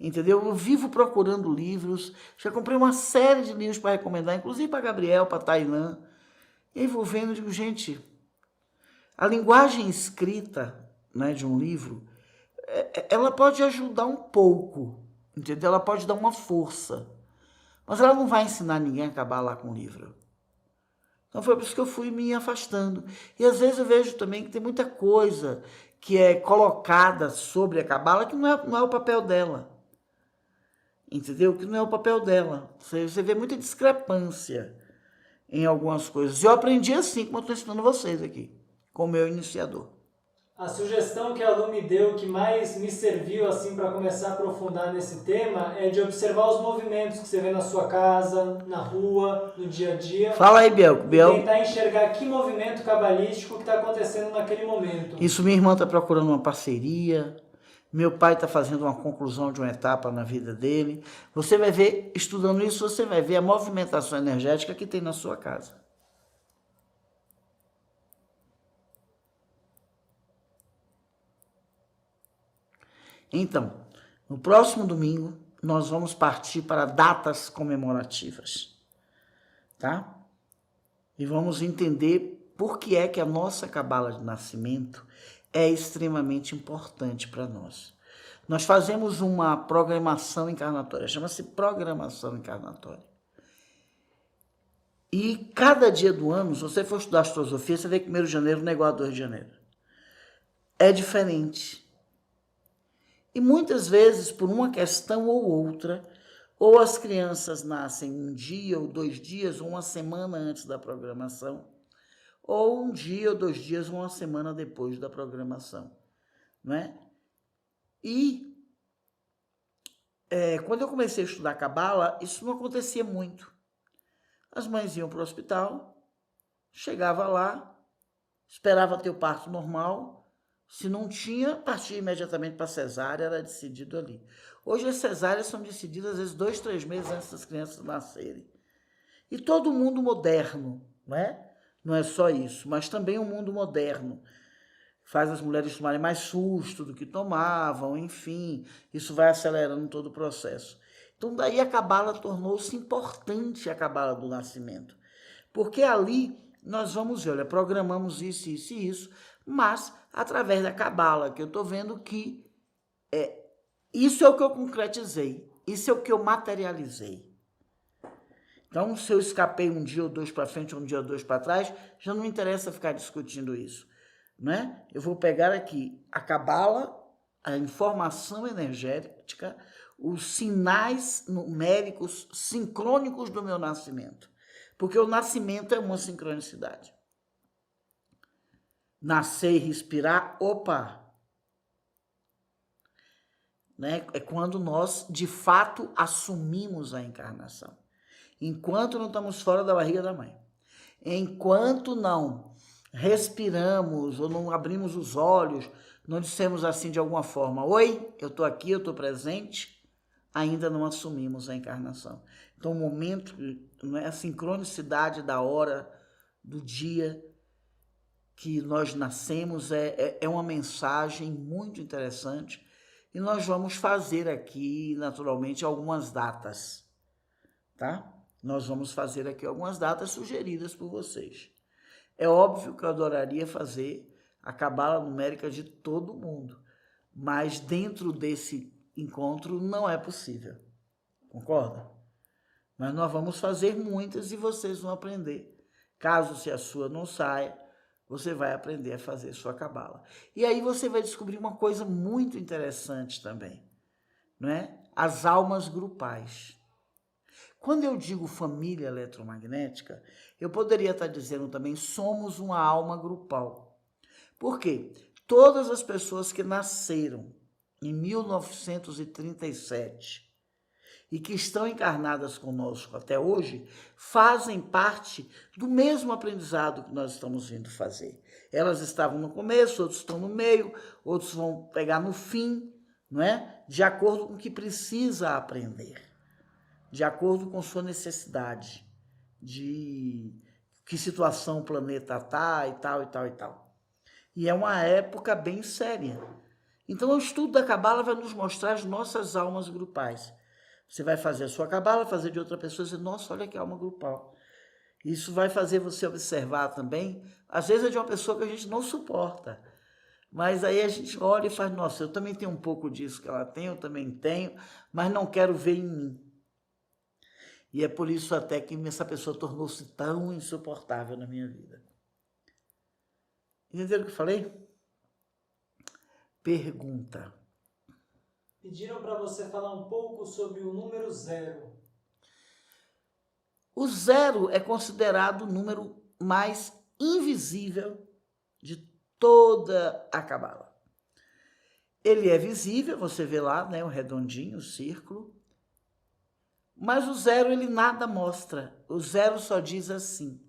Entendeu? Eu vivo procurando livros, já comprei uma série de livros para recomendar, inclusive para Gabriel, para Tailã. E aí vou vendo, digo, gente, a linguagem escrita, né, de um livro, ela pode ajudar um pouco, entendeu? Ela pode dar uma força, mas ela não vai ensinar ninguém a acabar lá com o livro. Então foi por isso que eu fui me afastando. E às vezes eu vejo também que tem muita coisa que é colocada sobre a Cabala que não é o papel dela. Entendeu? Que não é o papel dela. Você vê muita discrepância em algumas coisas. Eu aprendi assim, como eu estou ensinando vocês aqui, com o meu iniciador. A sugestão que a Lu me deu, que mais me serviu assim para começar a aprofundar nesse tema, é de observar os movimentos que você vê na sua casa, na rua, no dia a dia. Fala aí, Biel. E tentar enxergar que movimento cabalístico que está acontecendo naquele momento. Isso, minha irmã está procurando uma parceria. Meu pai está fazendo uma conclusão de uma etapa na vida dele. Você vai ver, estudando isso, você vai ver a movimentação energética que tem na sua casa. Então, no próximo domingo, nós vamos partir para datas comemorativas, tá? E vamos entender por que é que a nossa cabala de nascimento é extremamente importante para nós. Nós fazemos uma programação encarnatória, chama-se programação encarnatória. E cada dia do ano, se você for estudar astrosofia, você vê que 1º de janeiro não é igual a 2 de janeiro. É diferente. E muitas vezes, por uma questão ou outra, ou as crianças nascem um dia ou 2 dias, ou uma semana antes da programação, ou um dia ou 2 dias, uma semana depois da programação, não é? E quando eu comecei a estudar Cabala, isso não acontecia muito. As mães iam para o hospital, chegava lá, esperava ter o parto normal, se não tinha, partia imediatamente para a cesárea, era decidido ali. Hoje as cesáreas são decididas às vezes 2, 3 meses antes das crianças nascerem. E todo mundo moderno, não é? Não é só isso, mas também o mundo moderno faz as mulheres tomarem mais susto do que tomavam, enfim, isso vai acelerando todo o processo. Então daí a Cabala tornou-se importante, a Cabala do nascimento, porque ali nós vamos ver, olha, programamos isso, isso e isso, mas através da Cabala, que eu estou vendo que isso é o que eu concretizei, isso é o que eu materializei. Então, se eu escapei um dia ou 2 para frente, um dia ou 2 para trás, já não me interessa ficar discutindo isso, né? Eu vou pegar aqui a Cabala, a informação energética, os sinais numéricos sincrônicos do meu nascimento, porque o nascimento é uma sincronicidade. Nascer e respirar, opa! Né? É quando nós, de fato, assumimos a encarnação. Enquanto não estamos fora da barriga da mãe. Enquanto não respiramos ou não abrimos os olhos, não dissemos assim de alguma forma, oi, eu estou aqui, eu estou presente, ainda não assumimos a encarnação. Então o momento, a sincronicidade da hora, do dia que nós nascemos é uma mensagem muito interessante e nós vamos fazer aqui, naturalmente, algumas datas, tá? Nós vamos fazer aqui algumas datas sugeridas por vocês. É óbvio que eu adoraria fazer a cabala numérica de todo mundo. Mas dentro desse encontro não é possível. Concorda? Mas nós vamos fazer muitas e vocês vão aprender. Caso se a sua não saia, você vai aprender a fazer sua cabala. E aí você vai descobrir uma coisa muito interessante também, não é? As almas grupais. Quando eu digo família eletromagnética, eu poderia estar dizendo também somos uma alma grupal. Por quê? Todas as pessoas que nasceram em 1937 e que estão encarnadas conosco até hoje, fazem parte do mesmo aprendizado que nós estamos vindo fazer. Elas estavam no começo, outros estão no meio, outros vão pegar no fim, não é? De acordo com o que precisa aprender, de acordo com sua necessidade, de que situação o planeta está e tal, e tal, e tal. E é uma época bem séria. Então, o estudo da cabala vai nos mostrar as nossas almas grupais. Você vai fazer a sua cabala, fazer de outra pessoa e dizer, nossa, olha que alma grupal. Isso vai fazer você observar também, às vezes é de uma pessoa que a gente não suporta, mas aí a gente olha e faz, nossa, eu também tenho um pouco disso que ela tem, eu também tenho, mas não quero ver em mim. E é por isso até que essa pessoa tornou-se tão insuportável na minha vida. Entenderam o que eu falei? Pergunta. Pediram para você falar um pouco sobre o número 0. O 0 é considerado o número mais invisível de toda a cabala. Ele é visível, você vê lá, né, o redondinho, o círculo. Mas o 0 ele nada mostra. O 0 só diz assim: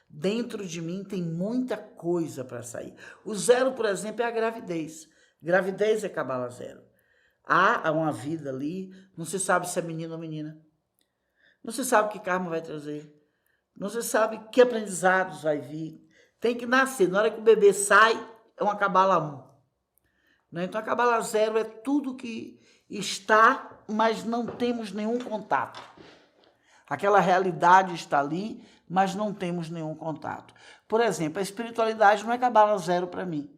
dentro de mim tem muita coisa para sair. O 0, por exemplo, é a gravidez. Gravidez é cabala 0. Há uma vida ali, não se sabe se é menino ou menina. Não se sabe que karma vai trazer. Não se sabe que aprendizados vai vir. Tem que nascer. Na hora que o bebê sai, é uma cabala 1. Então, a cabala 0 é tudo que está, mas não temos nenhum contato. Aquela realidade está ali, mas não temos nenhum contato. Por exemplo, a espiritualidade não é cabala 0 para mim.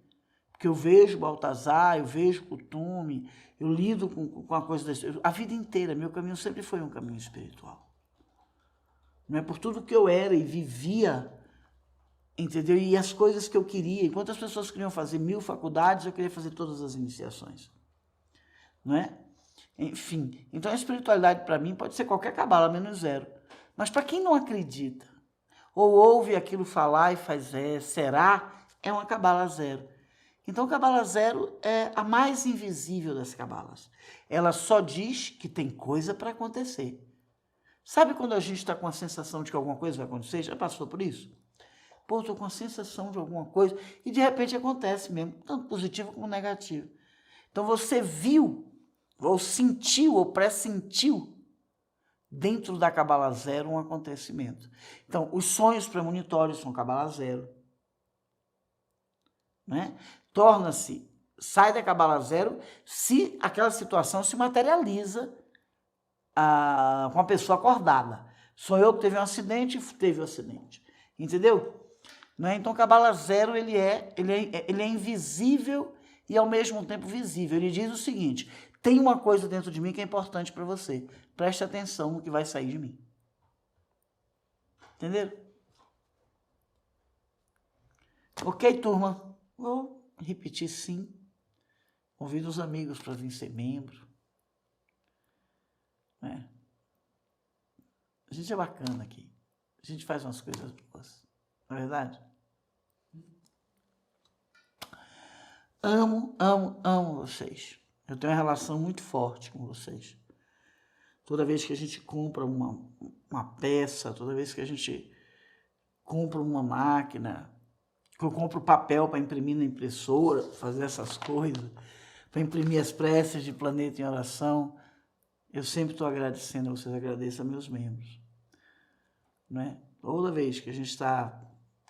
Porque eu vejo Baltazar, eu vejo Kutume, eu lido com a coisa desse. A vida inteira, meu caminho sempre foi um caminho espiritual. Não é por tudo que eu era e vivia, entendeu? E as coisas que eu queria. Enquanto as pessoas queriam fazer 1000 faculdades, eu queria fazer todas as iniciações. Não é? Enfim, então a espiritualidade para mim pode ser qualquer cabala, menos 0. Mas para quem não acredita, ou ouve aquilo falar e faz, será? É uma cabala 0. Então, a cabala 0 é a mais invisível das cabalas. Ela só diz que tem coisa para acontecer. Sabe quando a gente está com a sensação de que alguma coisa vai acontecer? Já passou por isso? Pô, estou com a sensação de alguma coisa e de repente acontece mesmo, tanto positivo como negativo. Então, você viu, ou sentiu, ou pressentiu dentro da cabala 0 um acontecimento. Então, os sonhos premonitórios são cabala 0. Né? Sai da cabala 0 se aquela situação se materializa com a pessoa acordada. Sonhou que teve um acidente, teve um acidente. Entendeu? Né? Então, cabala 0 ele é invisível e ao mesmo tempo visível. Ele diz o seguinte: tem uma coisa dentro de mim que é importante para você. Preste atenção no que vai sair de mim. Entenderam? Ok, turma? Vou repetir sim. Convido os amigos para vir ser membro. A gente é bacana aqui. A gente faz umas coisas boas. Não é verdade? Amo, amo, amo vocês. Eu tenho uma relação muito forte com vocês. Toda vez que a gente compra uma peça, toda vez que a gente compra uma máquina, que eu compro papel para imprimir na impressora, fazer essas coisas, para imprimir as preces de Planeta em Oração, eu sempre estou agradecendo a vocês, agradeço a meus membros. Não é? Toda vez que a gente está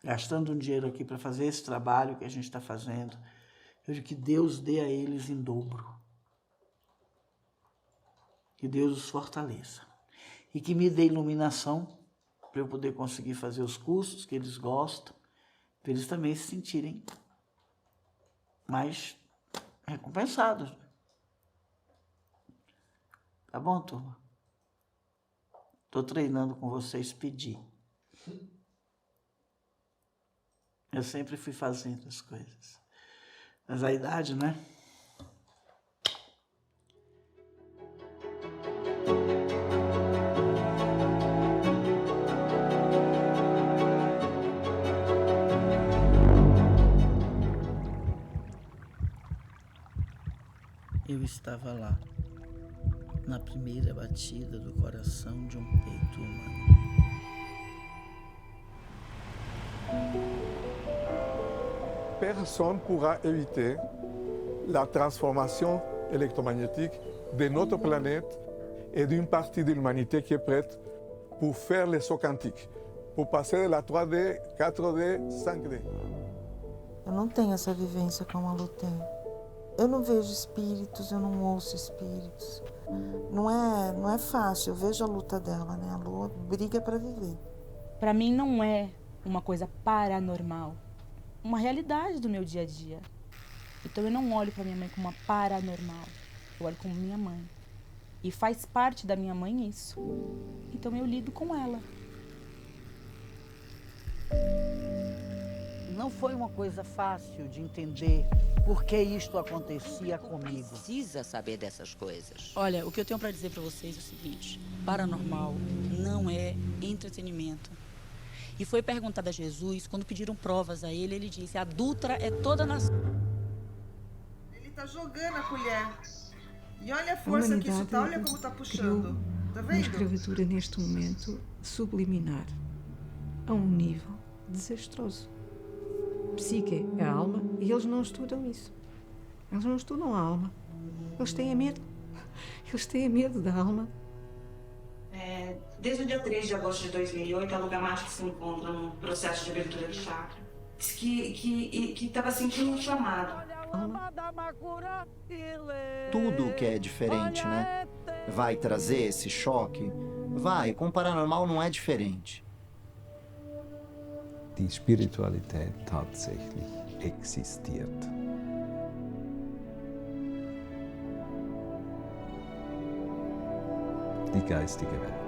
gastando um dinheiro aqui para fazer esse trabalho que a gente está fazendo, eu digo que Deus dê a eles em dobro. Que Deus os fortaleça. E que me dê iluminação para eu poder conseguir fazer os cursos que eles gostam, para eles também se sentirem mas recompensado. Tá bom, turma? Tô treinando com vocês pedir. Eu sempre fui fazendo as coisas. Mas a idade, né? Eu estava lá, na primeira batida do coração de um peito humano. Personne pourra éviter la transformation électromagnétique de notre planète et d'une partie de l'humanité qui est prête pour faire les sauts quantiques, pour passer de la 3D, 4D, 5D. Eu não tenho essa vivência como a Lu tem. Eu não vejo espíritos, eu não ouço espíritos. Não é fácil, eu vejo a luta dela, né? A Lu briga para viver. Para mim não é uma coisa paranormal, uma realidade do meu dia a dia. Então eu não olho para minha mãe como uma paranormal, eu olho como minha mãe. E faz parte da minha mãe isso. Então eu lido com ela. Não foi uma coisa fácil de entender por que isto acontecia comigo. Precisa saber dessas coisas. Olha, o que eu tenho para dizer para vocês é o seguinte: paranormal não é entretenimento. E foi perguntado a Jesus, quando pediram provas a ele disse: a Dutra é toda nação. Ele tá jogando a colher. E olha a força que isso tá, olha como tá puxando. Tá vendo? Uma escravatura neste momento subliminar a um nível desastroso. Psique é a alma e eles não estudam isso. Eles não estudam a alma. Eles têm medo. Eles têm medo da alma. Desde o dia 3 de agosto de 2008, a Lu Gamático se encontra num processo de abertura de chakra. Diz que estava sentindo um chamado. Tudo que é diferente, né? Vai trazer esse choque? Vai, com o paranormal não é diferente. Die Spiritualität tatsächlich existiert. Die geistige Welt.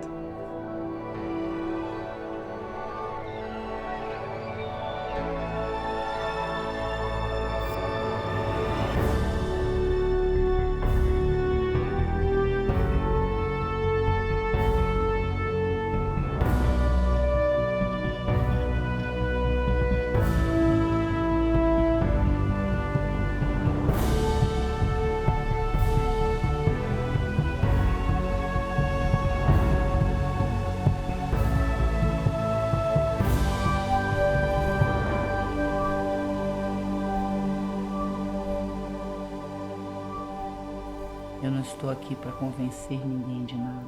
Eu não estou aqui para convencer ninguém de nada.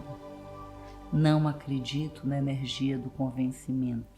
Não acredito na energia do convencimento.